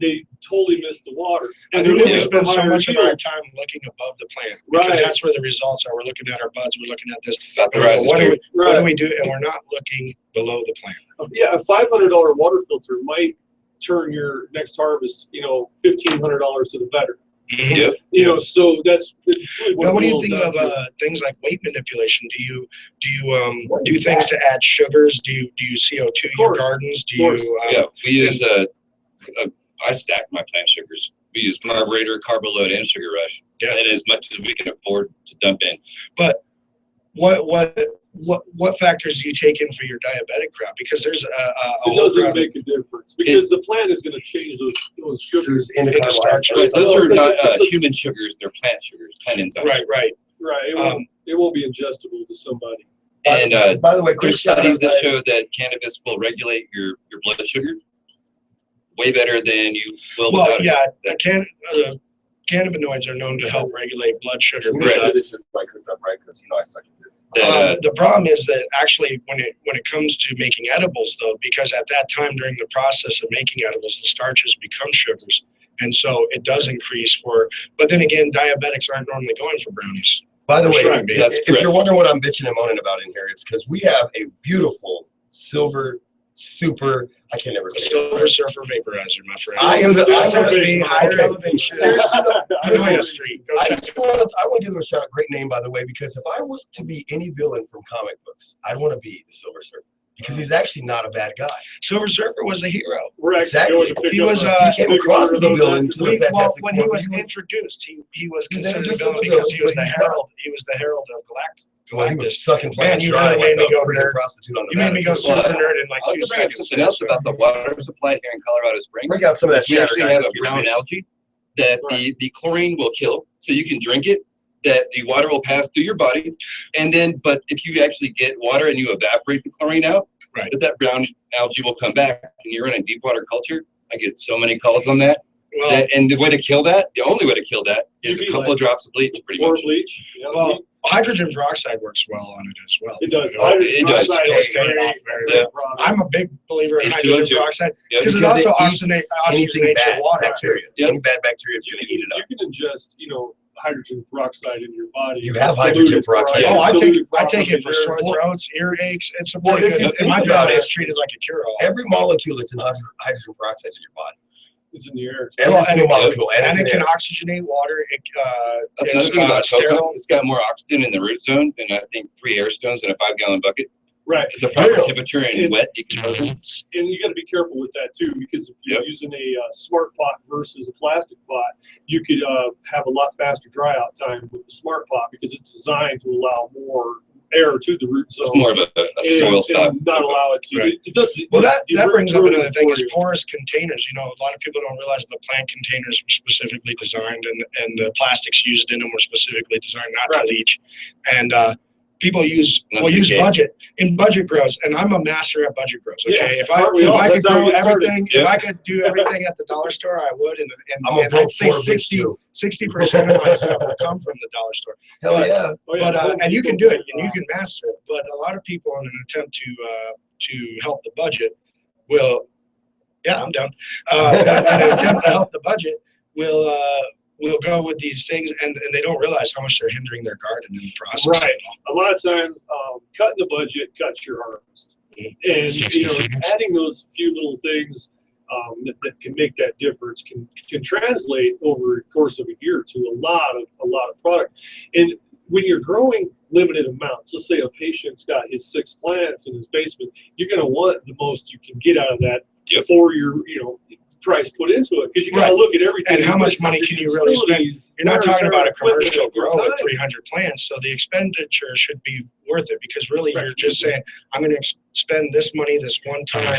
totally miss the water. And they're looking to spend so much of our time looking above the plant, because that's where the results are. We're looking at our buds, we're looking at this. What do we do? And we're not looking below the plant. A $500 water filter might turn your next harvest, $1,500 to the better. So that's really what do you think of things like weight manipulation? Do you do things to add sugars? Do you CO2 your gardens? We use I stack my plant sugars. We use carburetor, carbo-load, and sugar rush, and as much as we can afford to dump in. But what factors do you take in for your diabetic crop? Because there's it doesn't make a difference, because the plant is going to change those sugars into starch. Those are not human sugars; they're plant sugars, plant enzymes. Right. It won't be ingestible to somebody. And by the way, there's studies that show that cannabis will regulate your blood sugar way better than you will. Well, cannabinoids are known to help regulate blood sugar. This is like hooked up, right? Because I suck at this. The problem is that actually, when it comes to making edibles, though, because at that time during the process of making edibles, the starches become sugars, and so it does increase for. But then again, diabetics aren't normally going for brownies. By the way, if you're wondering what I'm bitching and moaning about in here, it's because we have a beautiful silver. I can never say Silver Surfer vaporizer, my friend. I am the higher elevation. I want to give them a shout. Great name, by the way, because if I was to be any villain from comic books, I'd want to be the Silver Surfer, because he's actually not a bad guy. Silver Surfer was a hero. Exactly. He came across as a villain. When he was introduced, he was considered a villain because he was the herald. He was the herald of Galactus. Well, he was sucking plants you dry really made me go freaking prostitute on the You made me go super nerd in like 2 seconds. Something else about the water supply here in Colorado Springs. Bring out some of that We shatter, actually guys. have a brown algae that the chlorine will kill, so you can drink it. That the water will pass through your body, and then, but if you actually get water and you evaporate the chlorine out, that brown algae will come back, and you're in a deep water culture. I get so many calls on that. And the way to kill that, the only way to kill that, is a couple of drops of bleach, pretty much. Bleach. Well, hydrogen peroxide works well on it as well. It does. It does. I'm a big believer in hydrogen peroxide because it Because also it eats anything oxygenates bad your water. bacteria. Any bad bacteria is going to eat it up. You can ingest, hydrogen peroxide in your body. You have hydrogen peroxide. Oh, I take it for sore throats, earaches. It's a pretty good. My body is treated like a cure-all. Every molecule that's in hydrogen peroxide is in your body. It's in the air. Every single molecule. And it can oxygenate water. That's another thing about cocoa. It's got more oxygen in the root zone than I think 3 air stones in a 5-gallon bucket. Right. At the proper temperature and wet, you can. And you got to be careful with that too, because if you're using a smart pot versus a plastic pot, you could have a lot faster dry out time with the smart pot because it's designed to allow more air to the root zone. It's more of a soil style. Not allow it to. Right. It does. Well, that brings up another thing is porous containers. You know, a lot of people don't realize the plant containers were specifically designed and the plastics used in them were specifically designed not to leach. And people use budget in budget grows, and I'm a master at budget grows. Okay, if I could grow everything, if I could do everything at the dollar store, I would. And I'd say 60% of my stuff will come from the dollar store. Hell But and you can do it, and you can master it. But a lot of people, in an attempt to help the budget, will I'm down. In an attempt to help the budget, will go with these things, and they don't realize how much they're hindering their garden in the process. Right. A lot of times, cutting the budget cuts your harvest, and adding those few little things that can make that difference can translate over the course of a year to a lot of product. And when you're growing limited amounts, let's say a patient's got his 6 plants in his basement, you're going to want the most you can get out of that before your price put into it, because you got to look at everything. And how much money can you really spend? You're not talking about a commercial grow with 300 plants, so the expenditure should be worth it, because really you're just saying, I'm going to spend this money this one time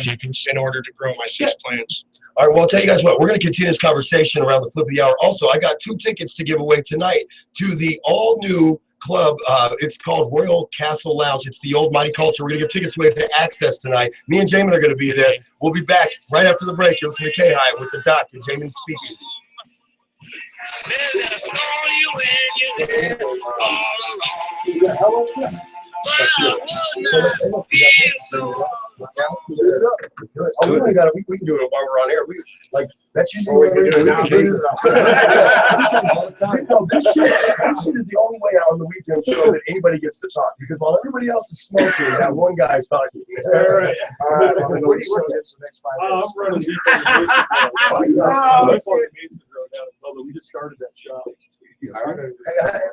in order to grow my 6 plants. All right, well, I'll tell you guys what, we're going to continue this conversation around the flip of the hour. Also, I got 2 tickets to give away tonight to the all-new club. It's called Royal Castle Lounge. It's the old Mighty Culture. We're going to give tickets away to Access tonight. Me and Jaymen are going to be there. We'll be back right after the break. You'll listen to K-High with the Doc and Jaymen speaking. We can do it while we're on air. That's usually what we're doing now. This shit is the only way out on the weekend show that anybody gets to talk, because while everybody else is smoking, that one guy is talking. All right. Where do you work the next 5 I'm minutes? running we just started that shop.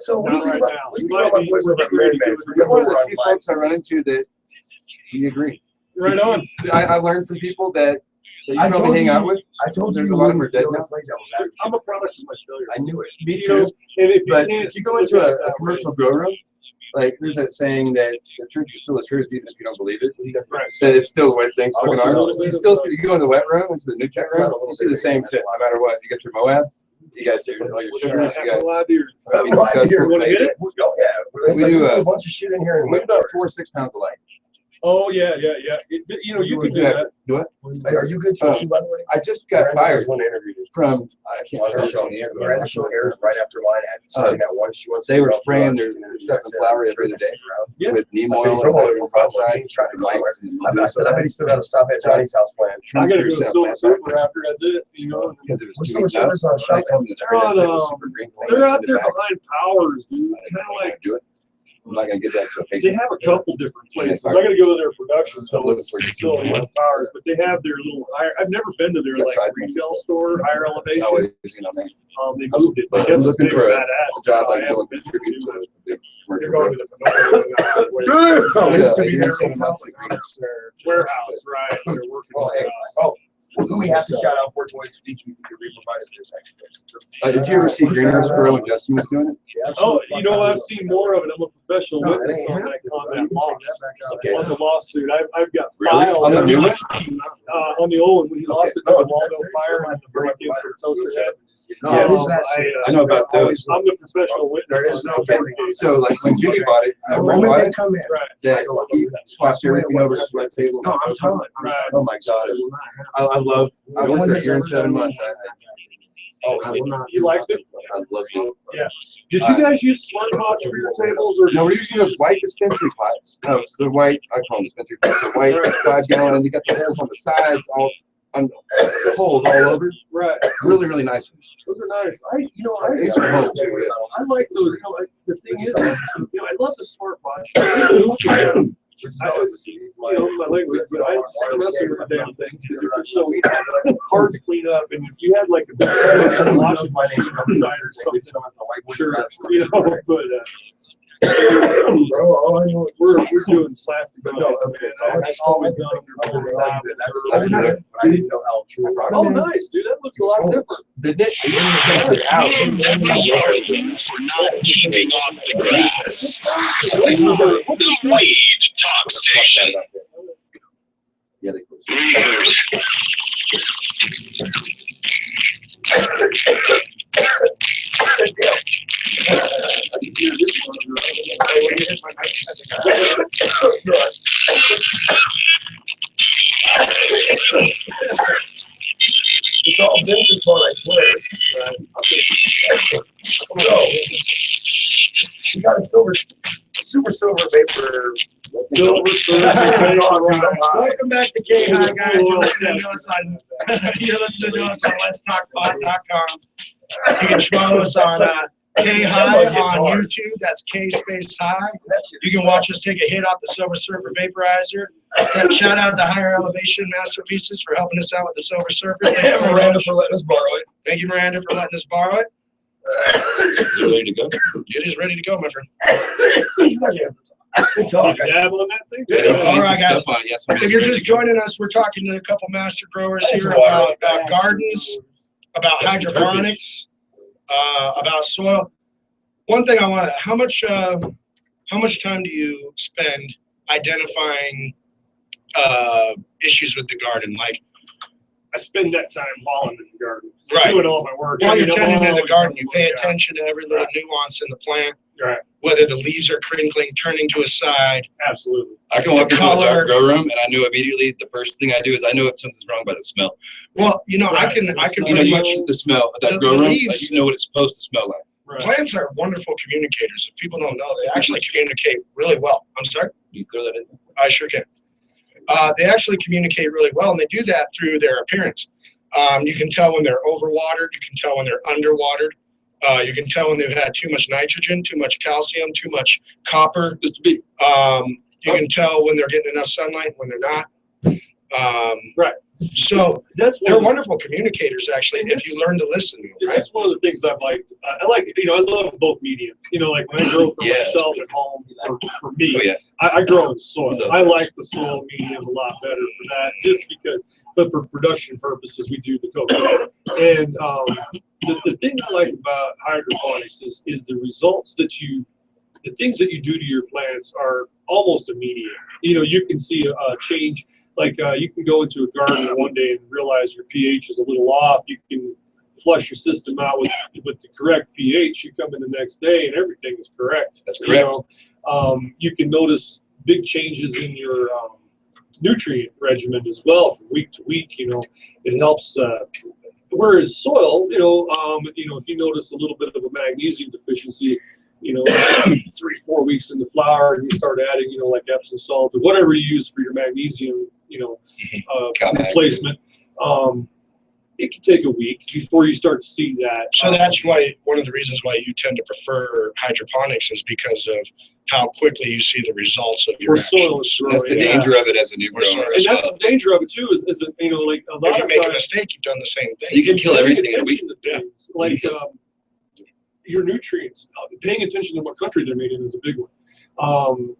So Not right now. One of the few folks I run into that we agree. Right on. I learned from people that you probably hang out with. I told you there's a lot of them are dead now. I'm a product of my failure. I knew it. Me too. And if you go into a commercial grow room, like there's that saying that the truth is still the truth, even if you don't believe it. Right. That it's still the way things fucking are. You still see, you go in the wet room, into the nutrient room, you see the same shit no matter what. You got your Moab, you got all your sugars, you got. Want to get it? We do a bunch of shit in here. We about 4 or 6 pounds of light. Oh yeah. You can do that. Do it. Hey, are you good too, by the way? I just got fired One interview from. I can't say this on the air. Miranda show airs right after mine. Starting at 1, she wants. They were spraying their stuff in flour every other day with neem oil and outside. I said, I bet he still got to stop at Johnny's house plant. I gotta go to Silver after that's it. Because it was What's Silver Surfer's on shop? They're out there behind Powers, dude. Kind of like. Do it. I'm not gonna get that to a patient. They have a couple different places. I gotta go to their production facility on Powers, but they have their little higher. I've never been to their retail store, higher elevation. They moved it. I'm looking for a badass job like doing distribute to the commercial. You're going to the Used to be there warehouse, right? They're working. Who we have to shout out for today's speech? We provided this actually. Did you ever see Greenhouse Grow when Justin was doing it? Oh, I've seen more of it. I'm a professional witness on that loss. Okay. On the lawsuit, I've got Really? files. On the new one? On the old one, when he lost it to the Waldo fire and the break-in for Toaster Head. I know about those. I'm the professional witness. There is no Okay, so like when Jimmy bought it, I When bought they it, come in. Right. that he swapped everything over to my table. No, I'm telling you. Right. Oh my God. I love, I went there a year and 7 months. You liked it? I love it. Yeah. Did you guys use smart pots for your tables, or? No, we're using those white dispensary pots. No, the white, I call them dispensary pots. The white 5 gallon, and they got the holes on the sides, all on holes all over. Right. Really, really nice ones. Those are nice. I These are holes too. I like those. The thing is, I love the smart pots. My language, but I don't messing with the damn things because they're so hard to clean up. And if you had like a washing machine outside or something, sure, but Bro, all I know is We're doing plastic. No, buckets, okay, man. That's always done under that's reliable. good. I didn't know how true. Oh, nice, dude. That looks a lot different. Didn't it? For not keeping off the grass. The Weed Talk Station. Yeah, they It's all Vince's fault, I swear. No. You got a super silver vapor. Welcome back to K High, guys. You're listening to us on Let'sTalkPod.com. You can follow us on K High on YouTube. That's K space high. You can watch us take a hit off the Silver Surfer vaporizer. Shout out to Higher Elevation Masterpieces for helping us out with the Silver Surfer. Thank you, Miranda, for letting us borrow it. Thank you, Miranda, for letting us borrow it. You ready to go? It is ready to go, my friend. Good talk. Dabble in that thing. All right, guys. Stuff on it. Yes, If you're just joining us, we're talking to a couple master growers here about gardens, about hydroponics, about soil. One thing I want to, how much time do you spend identifying issues with the garden? Like, I spend that time hauling in the garden, Right. doing all my work. while you're I'm tending to the always garden, on you the pay lookout. attention to every little nuance in the plant, Right, whether the leaves are crinkling, turning to a side. absolutely. I can walk into a color. dark grow room and I know immediately the first thing I do is I know if something's wrong by the smell. Well, you know, I can You know, pretty much. the smell of that The grow room, leaves- like, you know what it's supposed to smell like. Right. Plants are wonderful communicators. If people don't know, they actually communicate really well. I'm sorry? You throw that in. I sure can. They actually communicate really well, and they do that through their appearance. You can tell when they're overwatered. You can tell when they're underwatered. You can tell when they've had too much nitrogen, too much calcium, too much copper. Just to be. You can tell when they're getting enough sunlight and when they're not. Right. So That's they're one of the- wonderful communicators, actually, if you learn to listen to them, right? That's one of the things I've liked. I like, you know, I love both mediums. You know, like when I grow for Yeah. myself at home, for me, Oh yeah. I grow in soil. Love I those. like the soil medium a lot better for that, just because. But for production purposes, we do the cocoa. And the thing I like about hydroponics is the results that the things that you do to your plants are almost immediate. You know, you can see a change. Like you can go into a garden one day and realize your pH is a little off. You can flush your system out with the correct pH. You come in the next day and everything is correct. That's correct. You know, you can notice big changes in your nutrient regimen as well from week to week. You know, it helps. Whereas soil, you know, if you notice a little bit of a magnesium deficiency, you know, 3-4 weeks in the flower, and you start adding, you know, like Epsom salt or whatever you use for your magnesium, you know, replacement. It can take a week before you start to see that. So that's why one of the reasons why you tend to prefer hydroponics is because of how quickly you see the results of your where soil actions. is growing. That's the Yeah. danger of it as a new Where soil grower. is as And that's well. the danger of it too, is that, you know, like a lot If you of make a times, mistake, you've done the same thing. You can kill paying everything in a week. attention to things, like your nutrients, paying attention to what country they're made in is a big one.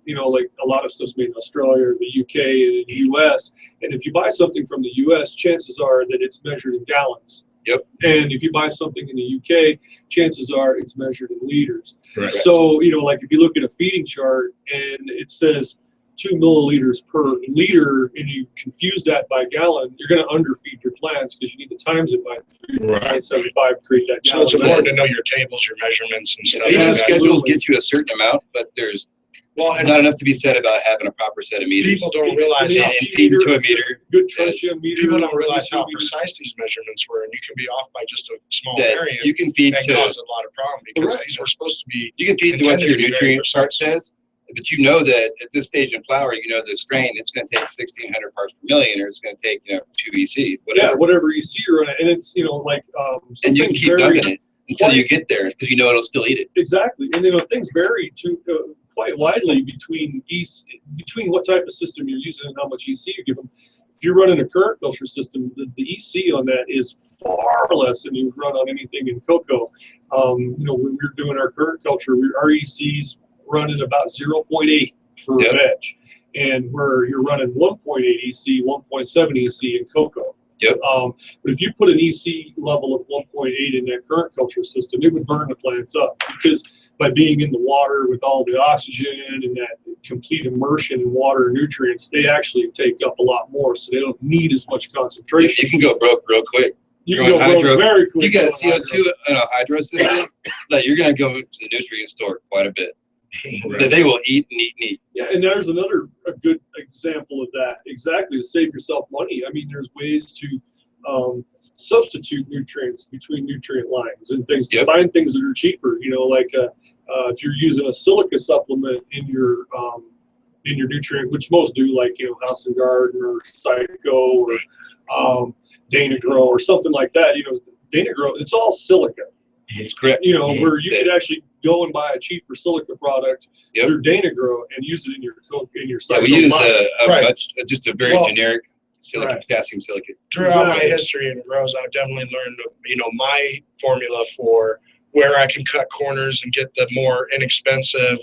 You know, like a lot of stuff's made in Australia, or the UK, and the US. And if you buy something from the US, chances are that it's measured in gallons. Yep. And if you buy something in the UK, chances are it's measured in liters. Right. So, you know, like if you look at a feeding chart and it says 2 milliliters per liter, and you confuse that by gallon, you're going to underfeed your plants because you need to times it by 3.75 to create that So gallon. it's important to know your tables, your measurements, and stuff. Even like the that. schedules get you a certain amount, but there's Well, and not enough to be said about having a proper set of meters. people don't realize And how feeding to a meter. Good tritium meter. people don't realize how meters. precise these measurements were, and you can be off by just a small That variant you can feed and to cause a lot of problem because Correct. these were supposed to be. you can feed to what intended your to be very nutrient chart precise. says, but you know that at this stage in flower, you know the strain it's going to take 1,600 parts per million, or it's going to take 2 EC, Yeah, whatever. whatever you see you're running, and it's like And you can something's keep very- dumping it until you get there because you know it'll still eat it. Exactly, and things vary quite widely between what type of system you're using and how much EC you give them. If you're running a current filter system, the EC on that is far less than you would run on anything in cocoa. When we're doing our current culture, our ECs running about 0.8 for Yep. veg, and where you're running 1.8 EC, 1.7 EC in cocoa. Yep. But if you put an EC level of 1.8 in that current culture system, it would burn the plants up, because by being in the water with all the oxygen and that complete immersion in water and nutrients, they actually take up a lot more, so they don't need as much concentration. You can go broke real quick. You You're can go on hydro. broke very quick. You got on CO2 hydro. in a hydro system, like you're gonna go to the nutrient store quite a bit. That they will eat and eat and eat. Yeah, and there's a good example of that. Exactly, to save yourself money. I mean, there's ways to substitute nutrients between nutrient lines and things to Yep. find things that are cheaper. You know, like if you're using a silica supplement in your nutrient, which most do, like House and Garden or Psycho or Dana Grow or something like that. Dana Grow, it's all silica. It's correct. Where you could actually go and buy a cheaper silica product Yep. through Dana Grow and use it in your Yeah, Psycho we use line. Right. just a very Well, generic silicate, right. potassium silicate. Throughout my Exactly. history in grows, I've definitely learned, my formula for where I can cut corners and get the more inexpensive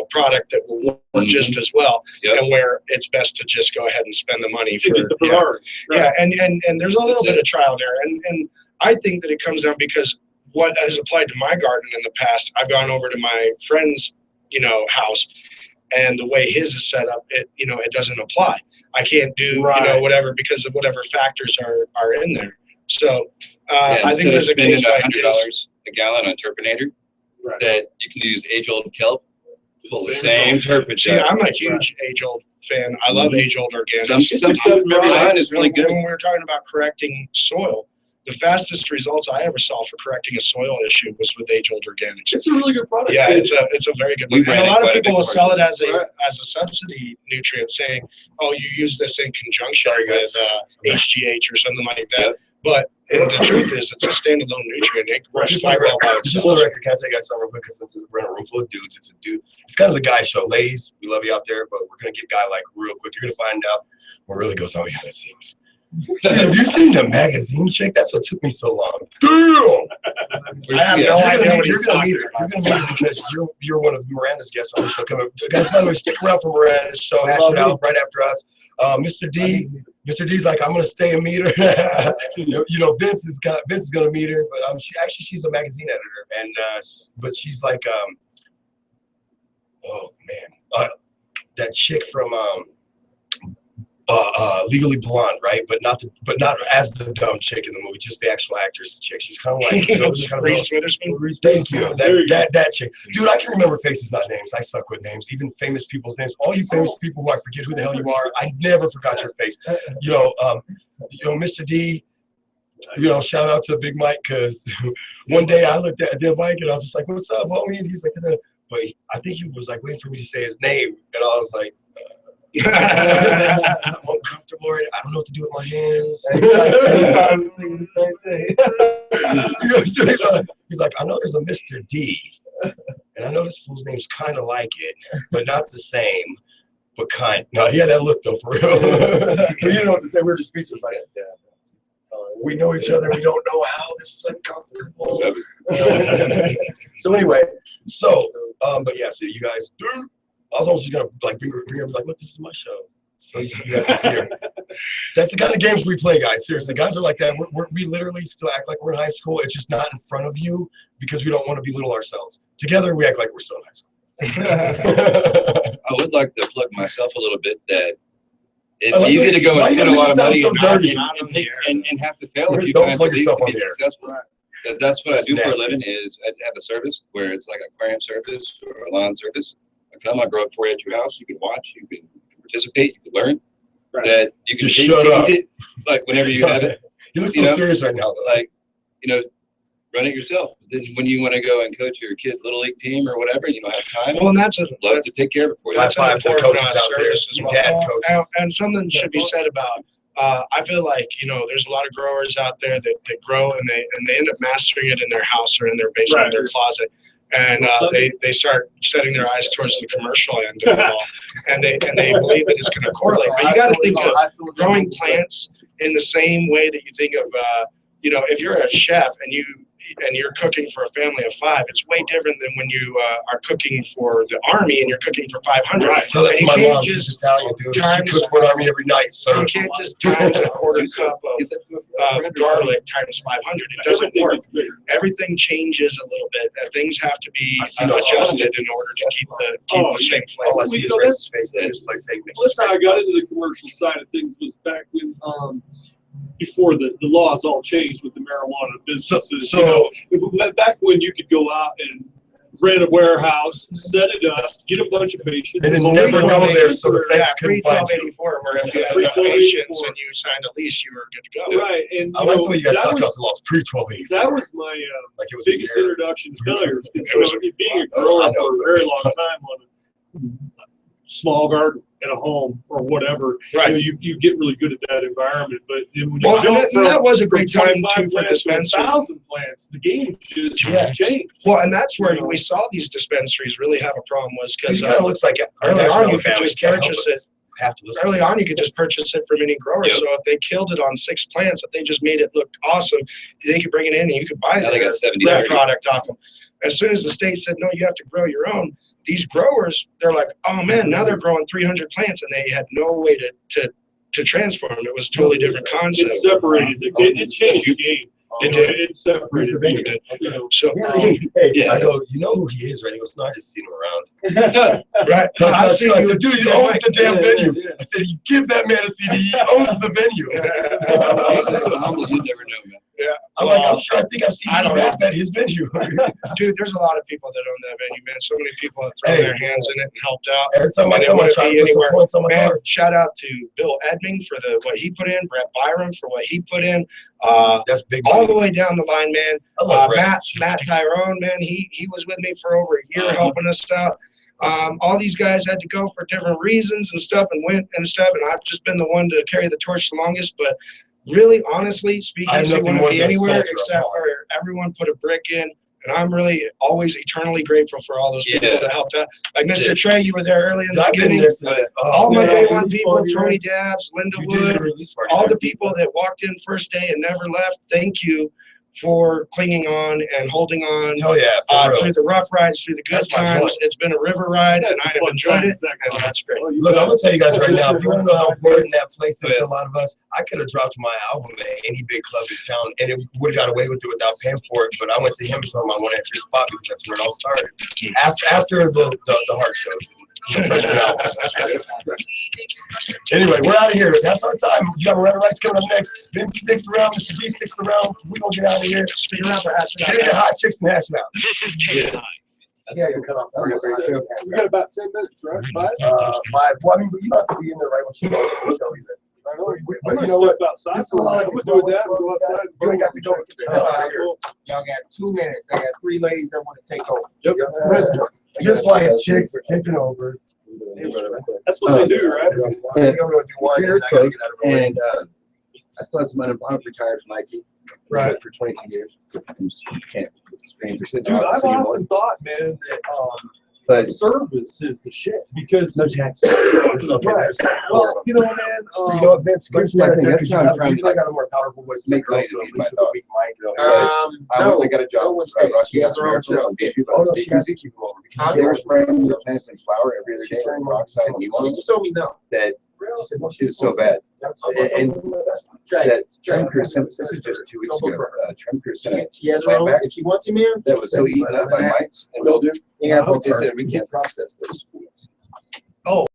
product that will work just as well, Yep. and where it's best to just go ahead and spend the money To for. get the Yeah, Ferrari. yeah, and there's a little That's bit it. of trial and error, and I think that it comes down because what has applied to my garden in the past, I've gone over to my friend's, house, and the way his is set up, it doesn't apply. I can't do Right. whatever because of whatever factors are in there. So I think Instead of there's a spending case by case. $100 a gallon on Turpinator, Right. that you can use age-old kelp, pull the same turpin. See, I'm a huge age-old fan. I love age-old organics. Some stuff from every line is really good. When we were talking about correcting soil, the fastest results I ever saw for correcting a soil issue was with age-old organics. It's a really good product. Yeah, it's a very good one. We've And ran a it lot of quite a bit people will sell it as Right. a subsidy nutrient, saying, "Oh, you use this in conjunction with HGH or something like that." Yep. But the truth is, it's a standalone nutrient. It works Just quite for the well by record, just itself. for the record, can I tell you guys something real quick? Because since we're in a room full of dudes, it's a dude. It's kind of the guy show. Ladies, we love you out there, but we're gonna get guy like real quick. You're gonna find out what really goes on behind the scenes. Dude, have you seen the magazine chick? That's what took me so long. Damn! I have no idea what he's talking You're gonna meet her because you're one of Miranda's guests on the show. Coming, guys, by the way, stick around for Miranda's show. Hash it out right after us. Mr. D's like, I'm gonna stay and meet her. Vince is gonna meet her, but she's a magazine editor, and but she's like, oh man, that chick from Legally Blonde, right? But not as the dumb chick in the movie, just the actual actress chick. She's kind of like Reese Witherspoon. Thank you. That chick. Dude, I can remember faces, not names. I suck with names, even famous people's names. All you famous people who I forget who the hell you are, I never forgot your face. Mr. D, shout out to Big Mike, because one day I looked at Mike and I was just like, "What's up, homie?" And he's like, but I think he was like waiting for me to say his name, and I was like, I'm uncomfortable. I don't know what to do with my hands. He's like, I know there's a Mr. D, and I know this fool's name's kind of like it, but not the same. But kind. No, he had that look though, for real. But you didn't know what to say. We were just speechless, like, we know each other. We don't know how this is uncomfortable. So anyway, but yeah, so you guys. I was almost just gonna bring him like, look, this is my show. So you guys can see her. That's the kind of games we play, guys. Seriously, guys are like that. We literally still act like we're in high school. It's just not in front of you because we don't want to belittle ourselves. Together, we act like we're still in high school. I would like to plug myself a little bit that it's easy to go and spend a lot of money and have to fail a few times at least to be successful. That's what I do for a living. Is I have a service where it's like an aquarium service or a lawn service. I grow it for you at your house. You can watch, you can participate, you can learn. Right. That you can just shut up. It, like whenever you have it. You look so serious right now, though. Run it yourself. Then when you want to go and coach your kid's little league team or whatever, and you don't have time. Well, and that's love to take care of it for you. That's an important service as well. Dad coaches. And something should be said about. I feel like there's a lot of growers out there that grow and they end up mastering it in their house or in their basement, or their closet. And they start setting their eyes towards the commercial end of it all, and they believe that it's going to correlate. But you got to think of growing plants in the same way that you think of, if you're a chef and you and you're cooking for a family of 5, it's way different than when you are cooking for the army and you're cooking for 500. Right. So that's And my you can't mom. She's just Italian, dude. She times- cooks for an army every night. So You can't just times a quarter cup of garlic times 500. It doesn't work. Everything changes a little bit. Things have to be I see no adjusted in order to keep the same all I flavor. see is So racist face. They just like say That's how I got into the commercial side of things was back when, before the laws all changed with the marijuana businesses. So- Back when you could go out and rent a warehouse, set it up, get a bunch of patients. and then never go there, so the Yeah, feds couldn't find you. 1284, where if you had 1284. patients and you signed a lease, you were good to go. Right, and I like the way you guys that talk about was, the laws pre-1284. that was my like it was a biggest year. introduction to failure. It was- Being a grower I know, for a but very it's long tough. time on a small garden at a home or whatever, Right. you get really good at that environment. But when you Well, jump and from that was a great time 25 too for plants to dispensaries. 1,000 plants, the game just Yeah. changed. Well, and that's where we saw these dispensaries really have a problem was Because because it kind of looks like early on you could Alabama, just can't help purchase but it. have to listen Early to on, you could just purchase it from any grower. Yep. So if they killed it on 6 plants, if they just made it look awesome, they could bring it in and you could buy Now they got 70 that 30. product off them. As soon as the state said, no, you have to grow your own, these growers, they're like, oh man, now they're growing 300 plants and they had no way to transform. It was a totally different concept. It separated the game. It changed the game. It did. It separated Who's the the game. You know, So, Hey, Yeah. I go, you know who he is, right? He goes, no, I just seen him around. right. So I I'll see you. said, dude, he owns the damn venue. I said, you give that man a CD, he owns the venue. That's so humble, you never know, man. I'm like, I'm sure, I think I've seen I you don't rap at his venue. Dude, there's a lot of people that own that venue, man. So many people have thrown Hey. their hands in it and helped out. Every time I And it come, I wouldn't try to be put some anywhere. points on my Man, card. shout out to Bill Edming for what he put in, Brett Byram for what he put in. That's big All the money. way down the line, man. I love Brad. Matt Tyrone, man, he was with me for over a year helping us out. All these guys had to go for different reasons and stuff and went and stuff, and I've just been the one to carry the torch the longest. But really, honestly speaking, I have if you nothing want more to be than a anywhere soldier except apart. for everyone put a brick in. And I'm really always eternally grateful for all those people Yeah. that helped out. Like Mr. Trey, you were there early in the I've been beginning. there since. All my man, day one people, Tony Dabbs, Linda you did your Wood, release party. all right? the people that walked in first day and never left, thank you for clinging on and holding on Hell yeah, for real. through the rough rides, through the good That's my times. joint. It's been a river ride, and That's I a have fun enjoyed time, it, Zach. and that's great. Look, I'm gonna tell you guys right now, if you want to know how important that place is to a lot of us, I could have dropped my album at any big club in town, and it would have got away with it without paying for it. But I went to him and told him I want extra spot because that's where it all started. After the hard shows. Anyway, we're out of here. That's our time. You got Miranda Rights coming up next. Vince sticks around. Mr. G sticks around. We're gonna get out of here. Stick around for Hash Get the hot chicks and hash now. This is Jaymen. Yeah, you're cut off. we got about 10 minutes, right? 5? 5. Well, I mean, but you don't have to be in there right when she goes. I'm But you gonna know what? step outside. This is a lot I'm of gonna do that and go outside. You ain't got to go get the hell out of here. Y'all got 2 minutes. I got 3 ladies that want to take over. Yep. Just like chicks taking over. That's what they do, right? You're gonna do one, and I gotta get out of the way. And I still have some I'm retired from IT. Right. For 22 years. You can't screen for Dude, I've often thought, man, that but service is the shit because no tax. right. Well, you know, man. You know what, Vince? That's Good my thing. there, That's 'cause how I'm trying you to got a more powerful voice. make money So to at be my least with dog. a weak mic, you know. I no. only got a job. No one where I stays. brought She has her own miracles show. on BSU, but Oh, it's no, she has to speakeasy. keep them over. They were spraying your plants in flour every other day on peroxide and She Emo just told me no. that She said, no, it was so bad. And Jay, that Trim Crew sent, this is just 2 weeks ago, Trim Crew sent a she has her plant own. back If she wants you, man. that was so eaten up by mites and mildew. Yeah, They said, we can't process this. Oh,